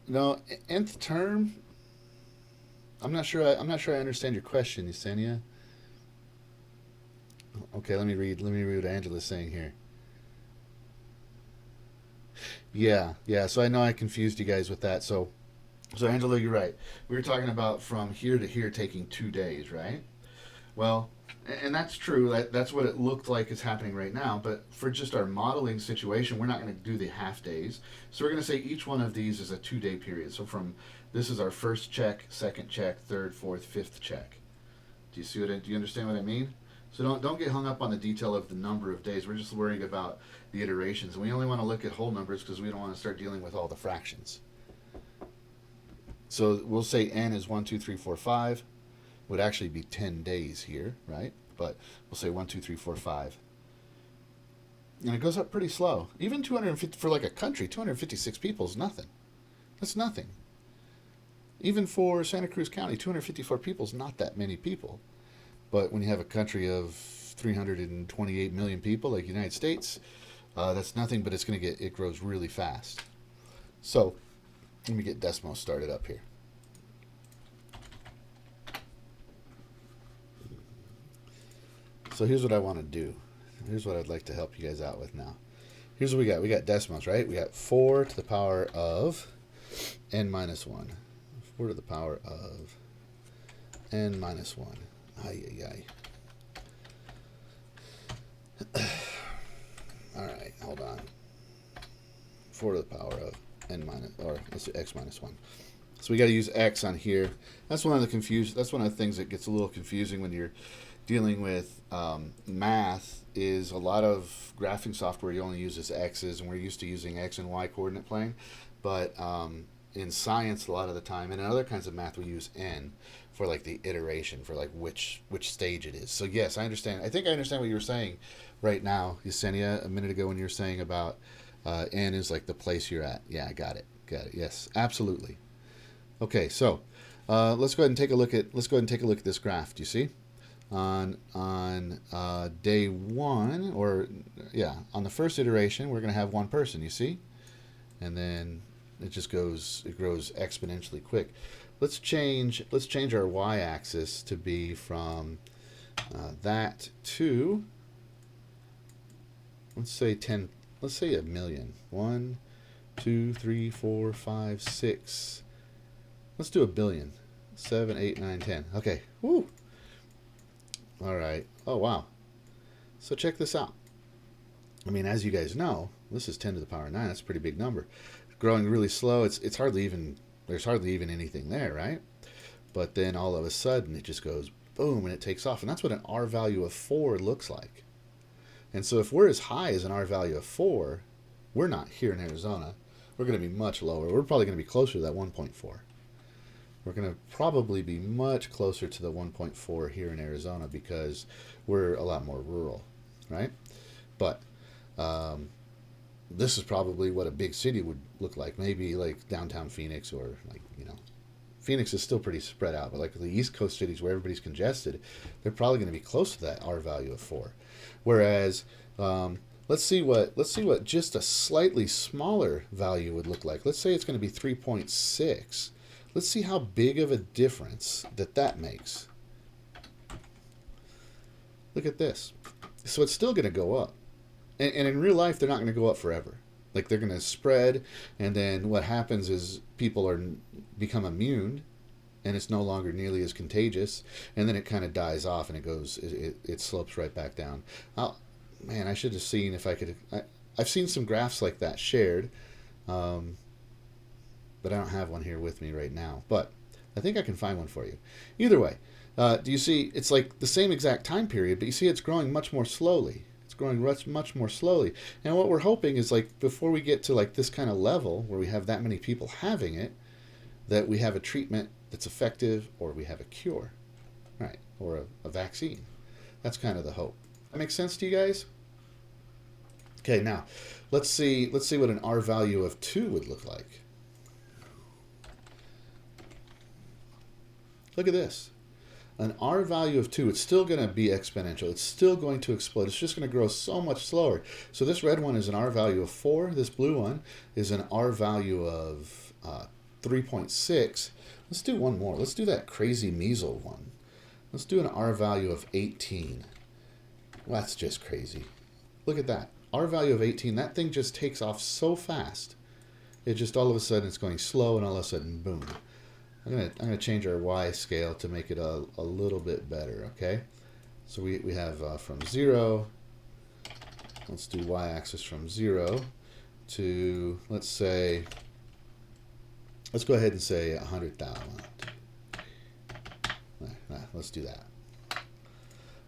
No, nth term. I'm not sure I understand your question, Yesenia. Okay, let me read what Angela's saying here. Yeah. So I know I confused you guys with that. So Angela, you're right. We were talking about from here to here taking 2 days, right? Well, and that's true. That's what it looked like is happening right now. But for just our modeling situation, we're not going to do the half days. So we're going to say each one of these is a 2-day period. So this is our first check, second check, third, fourth, fifth check. Do you understand what I mean? So don't get hung up on the detail of the number of days. We're just worrying about the iterations. And we only want to look at whole numbers because we don't want to start dealing with all the fractions. So we'll say n is 1, 2, 3, 4, 5. Would actually be 10 days here, right? But we'll say 1, 2, 3, 4, 5. And it goes up pretty slow. Even 250, for like a country, 256 people is nothing. That's nothing. Even for Santa Cruz County, 254 people is not that many people. But when you have a country of 328 million people like the United States, that's nothing, but it grows really fast. So let me get Desmos started up here. So here's what I want to do. Here's what I'd like to help you guys out with now. Here's what we got. We got Desmos, right? We got 4 to the power of n minus 1. 4 to the power of n minus 1. Ay. All right, hold on. 4 to the power of n minus, or let's do x minus 1. So we got to use x on here. That's one of the things that gets a little confusing when you're dealing with math, is a lot of graphing software you only uses x's, and we're used to using x and y coordinate plane. But in science, a lot of the time, and in other kinds of math, we use n for like the iteration, for like which stage it is. So yes, I understand. I think I understand what you were saying right now, Yesenia, a minute ago when you were saying about n is like the place you're at. Yeah, I got it. Yes, absolutely. Okay, so let's go ahead and take a look at this graph. Do you see? On day 1, or yeah, on the first iteration, we're going to have one person, you see? And then it grows exponentially quick. Let's change our y-axis to be from that to, let's say a million. 1, 2, 3, 4, 5, 6. Let's do a billion. 7, 8, 9, 10. Okay. Woo. All right. Oh, wow. So check this out. I mean, as you guys know, this is 10 to the power 9. That's a pretty big number. Growing really slow. It's hardly even, there's hardly even anything there, right? But then all of a sudden it just goes boom and it takes off. And that's what an R value of 4 looks like. And so if we're as high as an R value of 4, we're not here in Arizona. We're going to be much lower. We're probably going to be closer to that 1.4. We're going to probably be much closer to the 1.4 here in Arizona because we're a lot more rural, right? But this is probably what a big city would look like. Maybe like downtown Phoenix, or like, Phoenix is still pretty spread out, but like the East Coast cities where everybody's congested, they're probably going to be close to that R value of 4. Whereas let's see what just a slightly smaller value would look like. Let's say it's going to be 3.6. Let's see how big of a difference that makes. Look at this. So it's still going to go up. And in real life, they're not going to go up forever. Like, they're going to spread, and then what happens is people become immune, and it's no longer nearly as contagious, and then it kind of dies off, and it slopes right back down. Man, I should have seen if I could. I've seen some graphs like that shared, but I don't have one here with me right now. But I think I can find one for you. Either way, do you see? It's like the same exact time period, but you see it's growing much more slowly. It's growing much more slowly. And what we're hoping is, like, before we get to like this kind of level where we have that many people having it, that we have a treatment that's effective, or we have a cure, right? Or a vaccine. That's kind of the hope. That makes sense to you guys? Okay, now let's see what an R value of 2 would look like. Look at this. An R value of 2, it's still going to be exponential. It's still going to explode. It's just going to grow so much slower. So this red one is an R value of 4. This blue one is an R value of 3.6. Let's do one more. Let's do that crazy measle one. Let's do an R value of 18. Well, that's just crazy. Look at that. R value of 18. That thing just takes off so fast. It just all of a sudden it's going slow, and all of a sudden, boom. I'm gonna change our Y scale to make it a little bit better, okay? So we have from 0, let's do Y axis from 0 to, let's go ahead and say 100,000. Let's do that.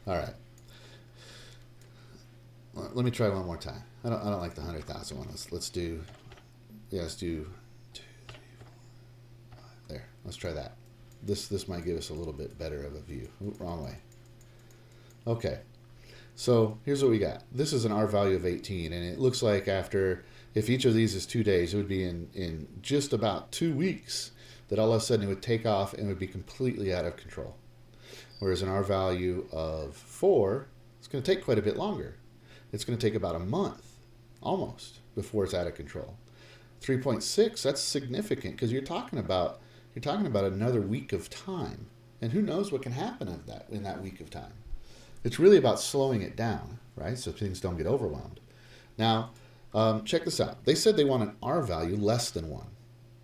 All right. Let me try one more time. I don't like the 100,000 one. Let's do 2, 3, 4, 5. There. Let's try that. This might give us a little bit better of a view. Ooh, wrong way. Okay. So here's what we got. This is an R value of 18, and it looks like if each of these is 2 days, it would be in just about 2 weeks that all of a sudden it would take off and would be completely out of control. Whereas an R value of 4, it's going to take quite a bit longer. It's going to take about a month, almost, before it's out of control. 3.6, that's significant, because you're talking about another week of time, and who knows what can happen in that week of time. It's really about slowing it down, right? So things don't get overwhelmed. Now, check this out. They said they want an R value less than 1,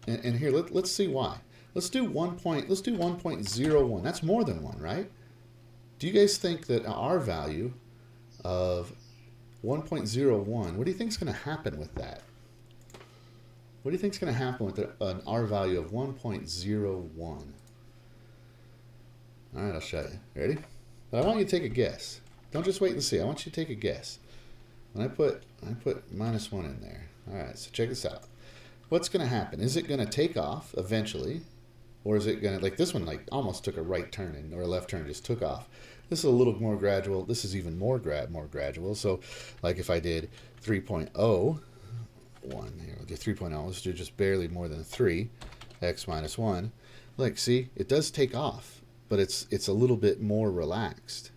and here let's see why. Let's do 1.01. That's more than 1, right? Do you guys think that an R value of 1.01, what do you think is going to happen with that? What do you think is going to happen with an R value of 1.01? All right, I'll show you. Ready? But I want you to take a guess. Don't just wait and see. I want you to take a guess. When I put -1 in there. All right, so check this out. What's going to happen? Is it going to take off eventually? Or is it going to, like this one, like almost took a right turn or a left turn, just took off. This is a little more gradual. This is even more gradual. So like if I did 3.01 here, we'll do 3.0, let's do just barely more than 3, x minus 1. Like, see, it does take off, but it's a little bit more relaxed.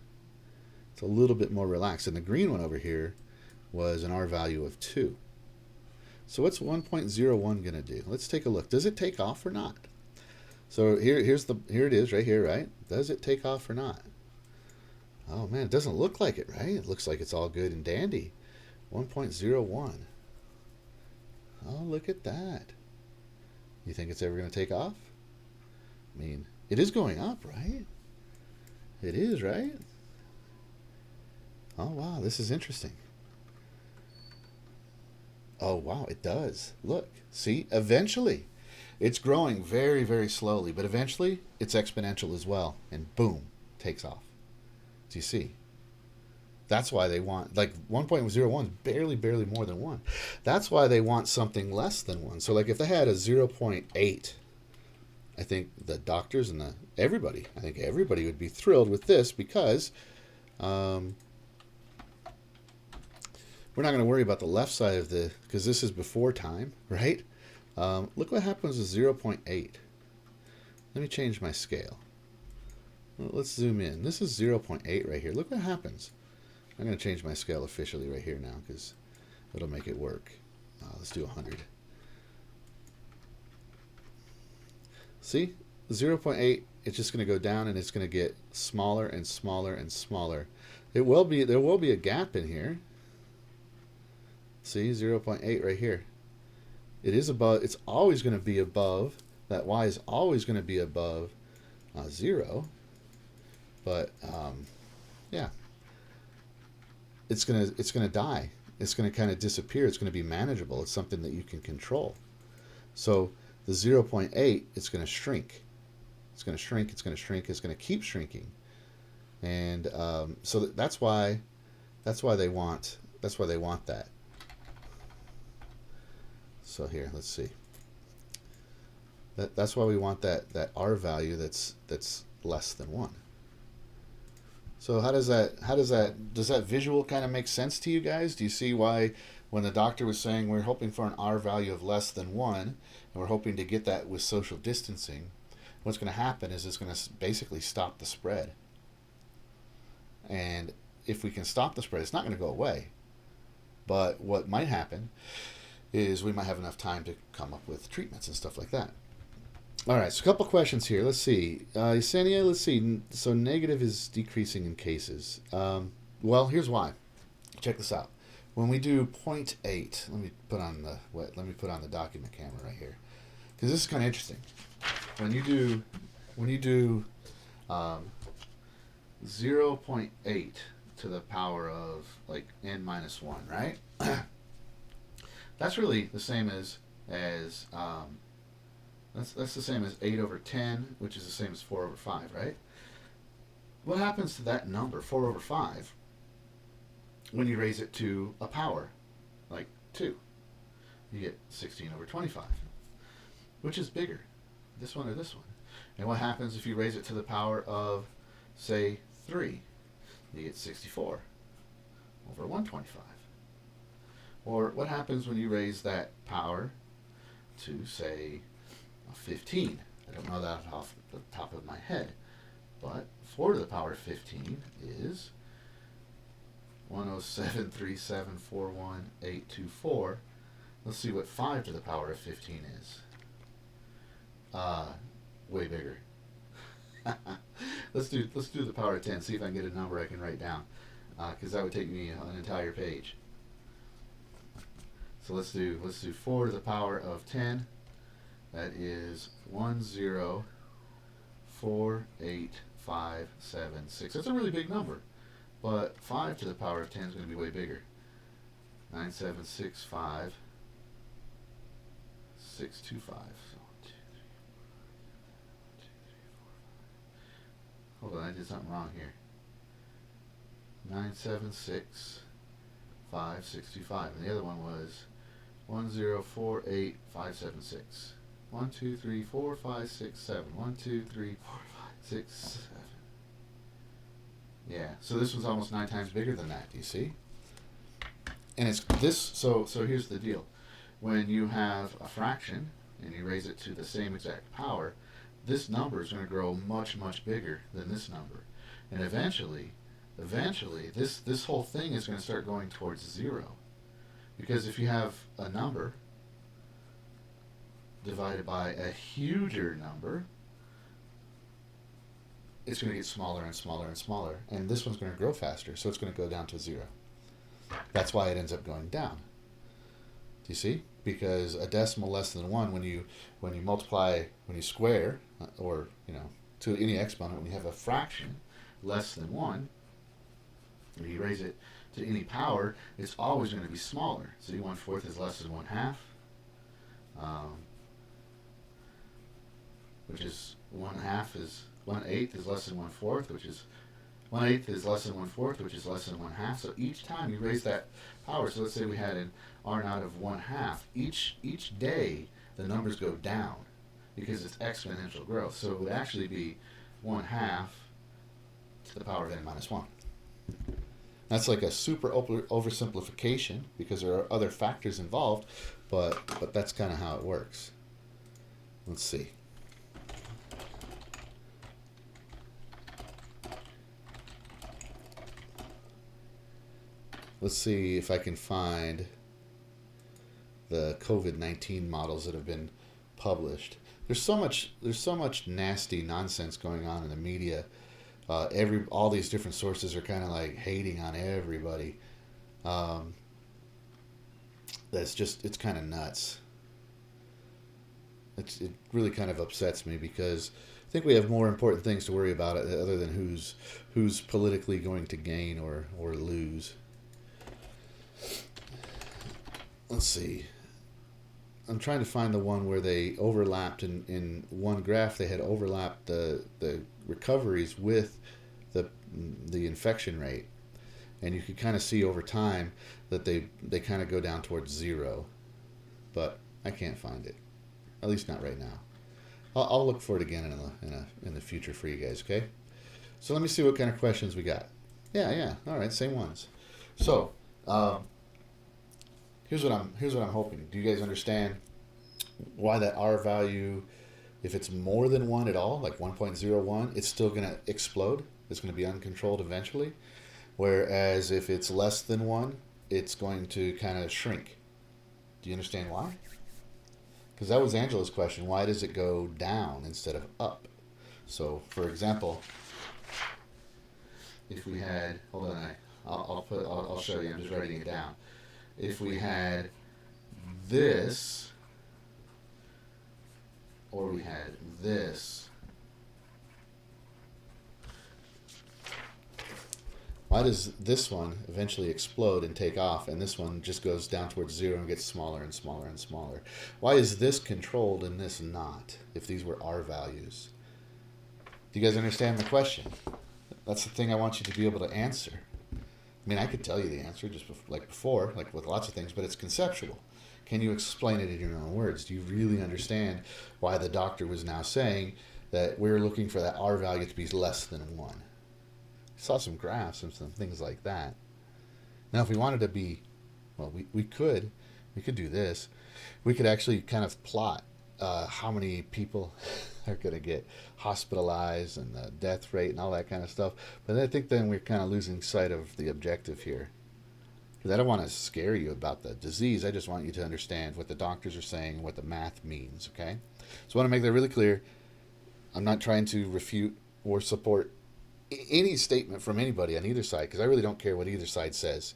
It's a little bit more relaxed. And the green one over here was an R value of 2. So what's 1.01 going to do? Let's take a look. Does it take off or not? So here it is right here, right? Does it take off or not? Oh man, it doesn't look like it, right? It looks like it's all good and dandy. 1.01. Oh, look at that. You think it's ever going to take off? I mean, it is going up, right? It is, right? Oh, wow, this is interesting. Oh, wow, it does. Look, see, eventually it's growing very, very slowly, but eventually it's exponential as well, and boom, takes off. Do you see? That's why they want, like 1.01 is barely more than 1. That's why they want something less than 1. So, like if they had a zero point 0.8, I think the doctors and I think everybody would be thrilled with this because um, we're not going to worry about the left side of because this is before time, right? Look what happens with zero point 0.8. Let me change my scale. Well, let's zoom in. This is 0.8 right here. Look what happens. I'm going to change my scale officially right here now because it'll make it work. Let's do 100. See? 0.8, it's just going to go down and it's going to get smaller and smaller and smaller. There will be a gap in here. See, 0.8 right here. It is above, it's always going to be above, that y is always going to be above 0. But, yeah. It's gonna die. It's gonna kind of disappear. It's gonna be manageable. It's something that you can control. So the 0.8, it's gonna shrink. It's gonna shrink. It's gonna shrink. It's gonna keep shrinking. And so that's why they want that. So here, let's see. That's why we want that R value that's less than 1. So does that visual kind of make sense to you guys? Do you see why when the doctor was saying we're hoping for an R value of less than 1 and we're hoping to get that with social distancing, what's going to happen is it's going to basically stop the spread. And if we can stop the spread, it's not going to go away. But what might happen is we might have enough time to come up with treatments and stuff like that. All right, so a couple questions here. Let's see. Yesenia, let's see. So negative is decreasing in cases. Well, here's why. Check this out. When we do 0.8, let me put on the document camera right here, because this is kind of interesting. When you do 0.8 to the power of like n minus 1, right? That's really the same as that's the same as 8 over 10, which is the same as 4 over 5, right? What happens to that number, 4 over 5, when you raise it to a power, like 2? You get 16 over 25. Which is bigger, this one or this one? And what happens if you raise it to the power of, say, 3? You get 64 over 125. Or what happens when you raise that power to, say, 15? I don't know that off the top of my head, but 4 to the power of 15 is 1073741,824. Let's see what 5 to the power of 15 is. Way bigger. Let's do the power of 10. See if I can get a number I can write down, because that would take me an entire page. So let's do 4 to the power of 10. That is 1048576. That's a really big number, but 5 to the power of 10 is going to be way bigger. 9765625. So 1, 2, 3, 4, 5. Hold on, I did something wrong here. 9765625, and the other one was 1048576. 1, 2, 3, 4, 5, 6, 7. 1, 2, 3, 4, 5, 6, 7. Yeah, so this was almost 9 times bigger than that, do you see? And it's this, so here's the deal. When you have a fraction and you raise it to the same exact power, this number is going to grow much, much bigger than this number. And eventually, this whole thing is going to start going towards 0. Because if you have a number divided by a huger number, it's going to get smaller and smaller and smaller, and this one's going to grow faster, so it's going to go down to 0. That's why it ends up going down. Do you see? Because a decimal less than 1, when you multiply, when you square, or to any exponent, when you have a fraction less than 1, If you raise it to any power, it's always going to be smaller. So 1/4 is less than 1/2, which is 1/2 is 1/8 is less than 1/4, which is 1/8 is less than 1/4, which is less than 1/2. So each time you raise that power, so let's say we had an R-Naught of 1/2, each day the numbers go down because it's exponential growth. So it would actually be 1/2 to the power of n minus 1. That's like a super oversimplification because there are other factors involved, but that's kind of how it works. Let's see. Let's see if I can find the COVID-19 models that have been published. There's so much nasty nonsense going on in the media. All these different sources are kind of like hating on everybody. It's kind of nuts. It really kind of upsets me because I think we have more important things to worry about other than who's politically going to gain or lose. Let's see. I'm trying to find the one where they overlapped in one graph. They had overlapped the recoveries with the infection rate, and you could kind of see over time that they kind of go down towards 0, but I can't find it, at least not right now. I'll look for it again in the future for you guys. Okay, so let me see what kind of questions we got. Yeah, all right, same ones. So here's what I'm hoping. Do you guys understand why that R value, if it's more than 1 at all, like 1.01, it's still going to explode? It's going to be uncontrolled eventually. Whereas if it's less than 1, it's going to kind of shrink. Do you understand why? Because that was Angela's question. Why does it go down instead of up? So, for example, if we had, hold on, I'll show you. I'm just writing it down. If we had this, or we had this, why does this one eventually explode and take off, and this one just goes down towards 0 and gets smaller and smaller and smaller? Why is this controlled and this not, if these were R values? Do you guys understand the question? That's the thing I want you to be able to answer. I mean, I could tell you the answer just like before, like with lots of things, but it's conceptual. Can you explain it in your own words? Do you really understand why the doctor was now saying that we're looking for that R value to be less than 1? I saw some graphs and some things like that. Now, if we wanted to be, well, we could do this. We could actually kind of plot how many people are going to get hospitalized and the death rate and all that kind of stuff. But I think then we're kind of losing sight of the objective here. Because I don't want to scare you about the disease. I just want you to understand what the doctors are saying and what the math means, okay? So I want to make that really clear. I'm not trying to refute or support any statement from anybody on either side, because I really don't care what either side says.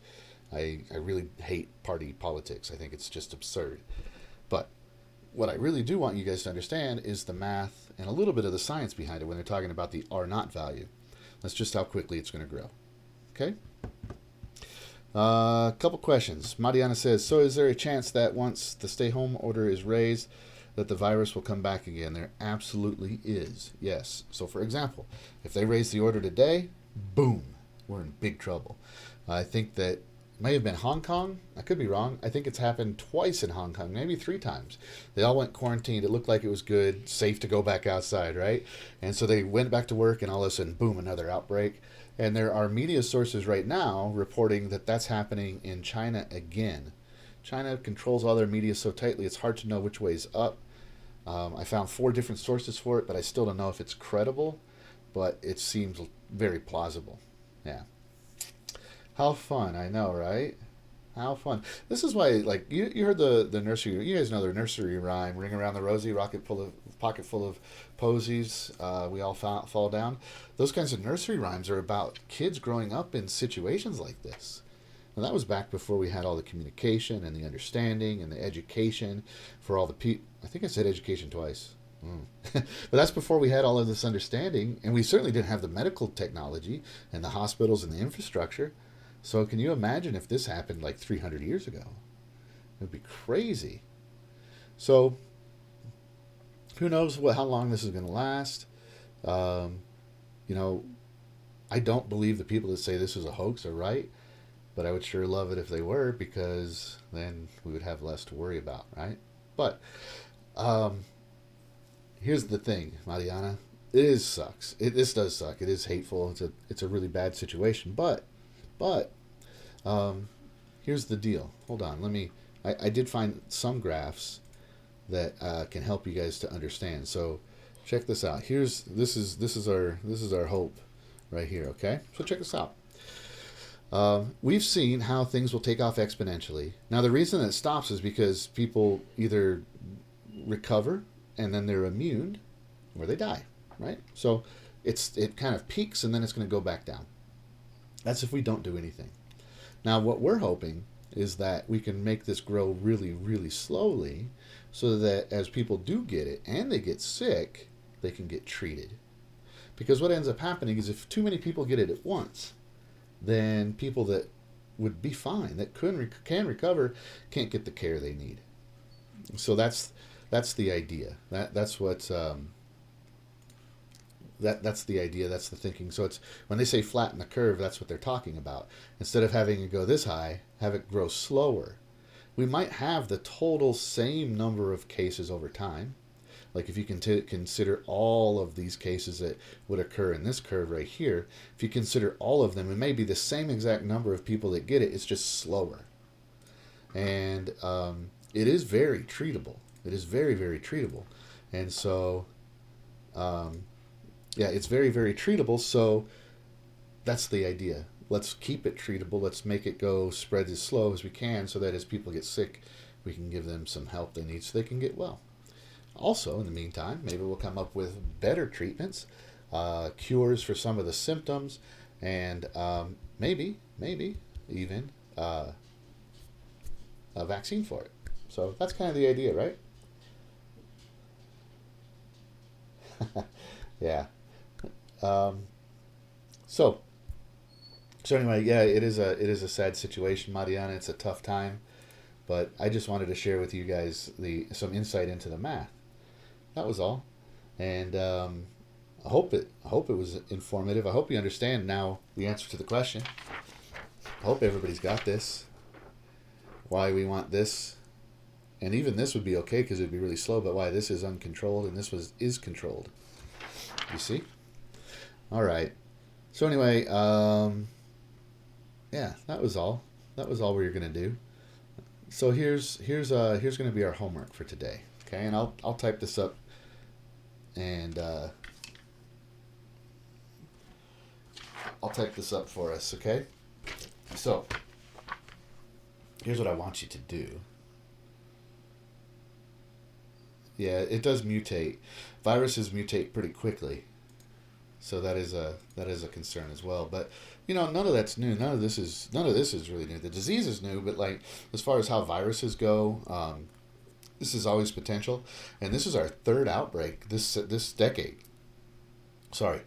I really hate party politics. I think it's just absurd. But what I really do want you guys to understand is the math and a little bit of the science behind it when they're talking about the R-Naught value. That's just how quickly it's going to grow. Okay? A couple questions. Mariana says, so is there a chance that once the stay-home order is raised that the virus will come back again? There absolutely is, yes. So, for example, if they raise the order today, boom, we're in big trouble. I think that may have been Hong Kong. I could be wrong. I think it's happened twice in Hong Kong, maybe 3 times. They all went quarantined. It looked like it was good, safe to go back outside, right? And so they went back to work, and all of a sudden, boom, another outbreak. And there are media sources right now reporting that that's happening in China again. China controls all their media so tightly, it's hard to know which way is up. I found 4 different sources for it, but I still don't know if it's credible, but it seems very plausible. Yeah. How fun, I know, right? How fun. This is why, like, you heard the nursery, you guys know the nursery rhyme, ring around the rosy, pocket full of posies, we all fall down. Those kinds of nursery rhymes are about kids growing up in situations like this. And that was back before we had all the communication and the understanding and the education for all the people. I think I said education twice. But that's before we had all of this understanding, and we certainly didn't have the medical technology and the hospitals and the infrastructure. So can you imagine if this happened like 300 years ago? It would be crazy. So who knows how long this is going to last? Um, you know, I don't believe the people that say this is a hoax are right, but I would sure love it if they were, because then we would have less to worry about, right? But um, here's the thing, Mariana. It sucks. This does suck. It is hateful. It's a really bad situation. But um, here's the deal. Hold on. I did find some graphs that can help you guys to understand. So check this out. This is our hope right here. Okay. So check this out. We've seen how things will take off exponentially. Now the reason it stops is because people either recover and then they're immune, or they die. Right? So it kind of peaks and then it's going to go back down. That's if we don't do anything. Now what we're hoping is that we can make this grow really, really slowly, so that as people do get it and they get sick, they can get treated. Because what ends up happening is if too many people get it at once, then people that would be fine, that can recover, can't get the care they need. So that's the idea. That's what that's the idea. That's the thinking. So it's when they say flatten the curve, that's what they're talking about. Instead of having it go this high, have it grow slower. We might have the total same number of cases over time. Like if you can consider all of these cases that would occur in this curve right here, if you consider all of them, it may be the same exact number of people that get it. It's just slower. And it is very treatable. It is very, very treatable. And so, yeah, it's very, very treatable. So that's the idea. Let's keep it treatable. Let's make it go spread as slow as we can, so that as people get sick, we can give them some help they need so they can get well. Also, in the meantime, maybe we'll come up with better treatments, cures for some of the symptoms, and maybe even a vaccine for it. So that's kind of the idea, right? Yeah. So anyway, yeah, it is a sad situation, Mariana. It's a tough time, but I just wanted to share with you guys some insight into the math. That was all, and I hope it was informative. I hope you understand now the answer to the question. I hope everybody's got this. Why we want this, and even this would be okay because it'd be really slow. But why this is uncontrolled and this is controlled. You see? All right. So anyway, yeah, that was all. That was all we were gonna do. So here's gonna be our homework for today. Okay, and I'll type this up, and I'll type this up for us. Okay. So here's what I want you to do. Yeah, it does mutate. Viruses mutate pretty quickly, so that is a concern as well. But none of that's new. None of this is really new. The disease is new, but like as far as how viruses go, this is always potential. And this is our third outbreak this decade. Sorry,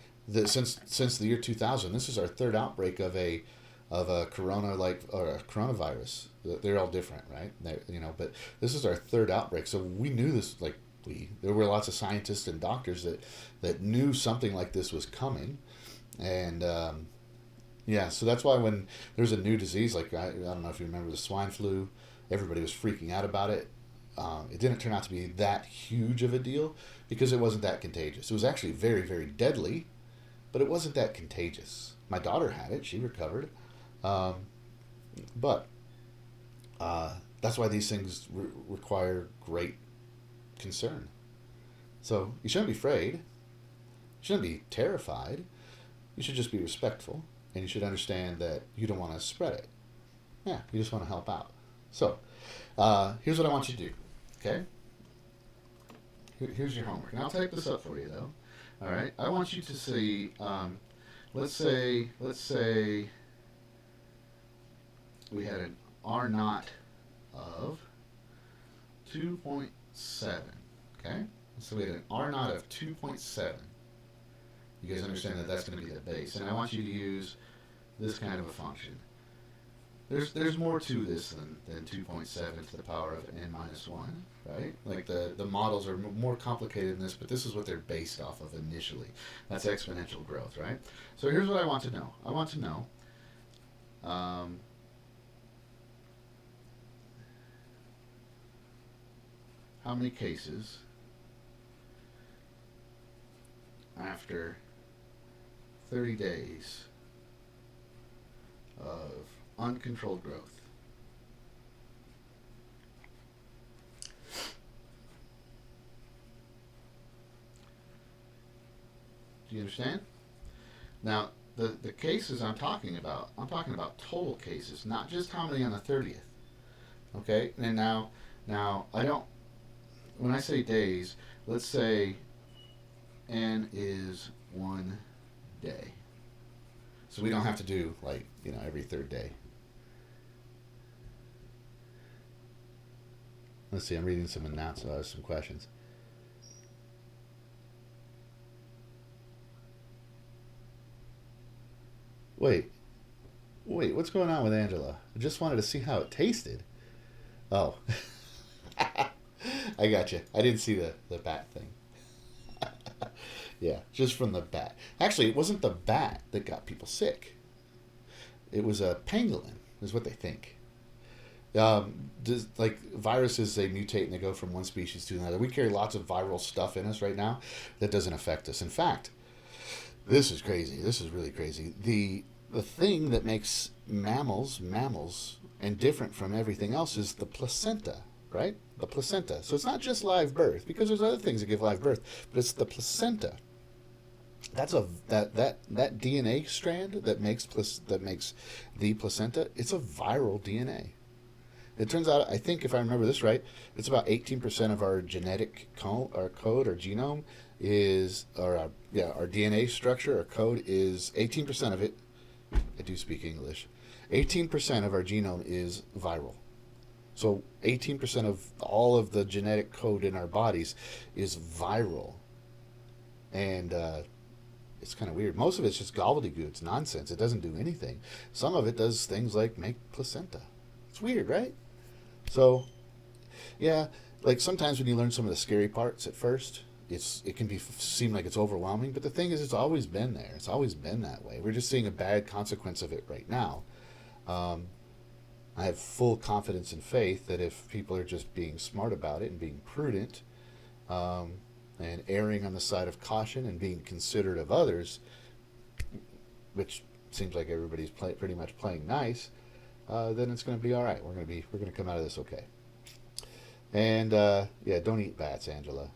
since the year 2000, this is our third outbreak of a coronavirus. They're all different, right? But this is our third outbreak. So we knew this. There were lots of scientists and doctors that knew something like this was coming, and yeah. So that's why when there's a new disease, like I don't know if you remember the swine flu, everybody was freaking out about it. It didn't turn out to be that huge of a deal because it wasn't that contagious. It was actually very, very deadly, but it wasn't that contagious. My daughter had it; she recovered. But that's why these things require great concern. So you shouldn't be afraid. You shouldn't be terrified. You should just be respectful, and you should understand that you don't want to spread it. Yeah, you just want to help out. So here's what I want you to do. Okay? Here's your homework. And I'll type this up for you, though. All right? I want you to see, let's say we had an R-Naught of 2.7. Okay? So we had an R-Naught of 2.7. You guys understand that that's going to be the base. And I want you to use this kind of a function. there's more to this than 2.7 to the power of n minus 1, right? Like the models are more complicated than this, but this is what they're based off of initially. That's exponential growth, right? So here's what I want to know. I want to know how many cases after 30 days of uncontrolled growth. Do you understand? Now, the cases I'm talking about total cases, not just how many on the 30th. Okay? And now I don't, when I say days, let's say n is 1 day. So we don't have to do, like, every third day. Let's see, I'm reading some some questions. Wait, what's going on with Angela? I just wanted to see how it tasted. Oh. I got you. I didn't see the bat thing. Yeah, just from the bat. Actually, it wasn't the bat that got people sick. It was a pangolin, is what they think. Viruses, they mutate and they go from one species to another. We carry lots of viral stuff in us right now that doesn't affect us. In fact, this is crazy. This is really crazy. The thing that makes mammals and different from everything else is the placenta, right? The placenta. So it's not just live birth, because there's other things that give live birth, but it's the placenta. That's that DNA strand that makes the placenta. It's a viral DNA. It turns out, I think if I remember this right, it's about 18% of our genetic code or genome is, our DNA structure or code is 18% of it. I do speak English. 18% of our genome is viral. So 18% of all of the genetic code in our bodies is viral. And it's kind of weird. Most of it's just gobbledygook. It's nonsense. It doesn't do anything. Some of it does things like make placenta. It's weird, right? So, yeah, like sometimes when you learn some of the scary parts at first, it can seem like it's overwhelming. But the thing is, it's always been there. It's always been that way. We're just seeing a bad consequence of it right now. I have full confidence and faith that if people are just being smart about it and being prudent, and erring on the side of caution and being considerate of others, which seems like everybody's pretty much playing nice, then it's going to be all right. We're going to come out of this okay. And don't eat bats, Angela.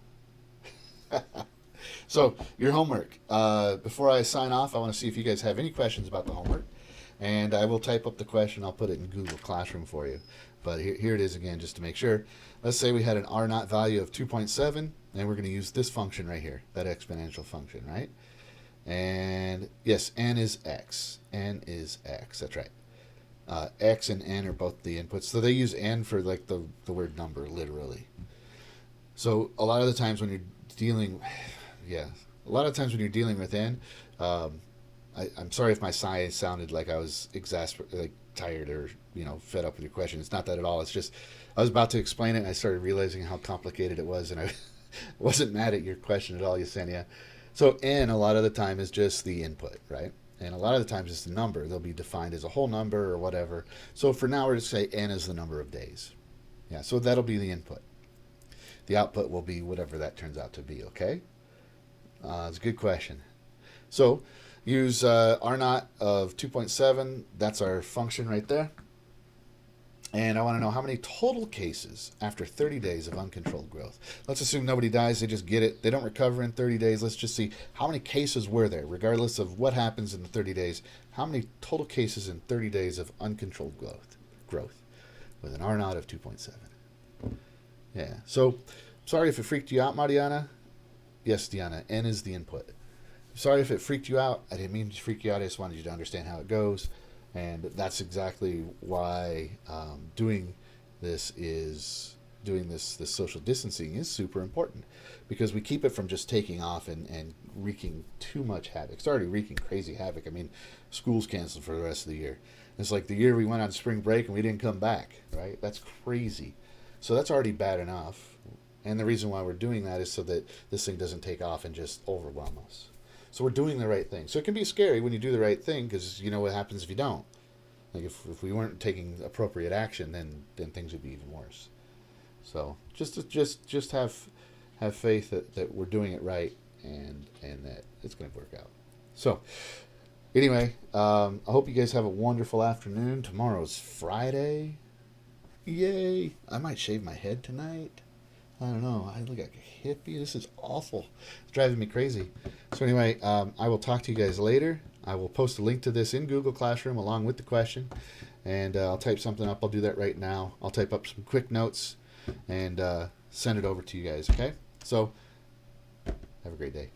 So your homework. Before I sign off, I want to see if you guys have any questions about the homework, and I will type up the question. I'll put it in Google Classroom for you. But here it is again, just to make sure. Let's say we had an R-Naught value of 2.7, and we're going to use this function right here, that exponential function, right? And yes, n is x. N is x. That's right. X and n are both the inputs. So they use n for like the word number, literally. So a lot of the times when you're dealing with n, I'm sorry if my sigh sounded like I was tired or fed up with your question. It's not that at all. It's just I was about to explain it and I started realizing how complicated it was, and I wasn't mad at your question at all, Yesenia. So n a lot of the time is just the input, right? And a lot of the times it's the number. They'll be defined as a whole number or whatever. So for now we're going to say n is the number of days. Yeah, so that'll be the input. The output will be whatever that turns out to be, okay? It's a good question. So use R-Naught of 2.7. That's our function right there. And I want to know how many total cases after 30 days of uncontrolled growth. Let's assume nobody dies. They just get it. They don't recover in 30 days. Let's just see how many cases were there, regardless of what happens in the 30 days. How many total cases in 30 days of uncontrolled growth with an R-Naught of 2.7. Yeah. So sorry if it freaked you out, Mariana. Yes, Diana. N is the input. Sorry if it freaked you out. I didn't mean to freak you out. I just wanted you to understand how it goes. And that's exactly why doing this is doing this social distancing is super important, because we keep it from just taking off and wreaking too much havoc. It's already wreaking crazy havoc. I mean, school's canceled for the rest of the year. It's like the year we went on spring break and we didn't come back, right? That's crazy. So that's already bad enough. And the reason why we're doing that is so that this thing doesn't take off and just overwhelm us. So we're doing the right thing. So it can be scary when you do the right thing, because you know what happens if you don't. Like if we weren't taking appropriate action, then things would be even worse. So just have faith that we're doing it right, and that it's going to work out. So anyway, I hope you guys have a wonderful afternoon. Tomorrow's Friday. Yay! I might shave my head tonight. I don't know. I look like a hippie. This is awful. It's driving me crazy. So anyway, I will talk to you guys later. I will post a link to this in Google Classroom along with the question, and I'll type something up. I'll do that right now. I'll type up some quick notes and send it over to you guys, okay? So have a great day.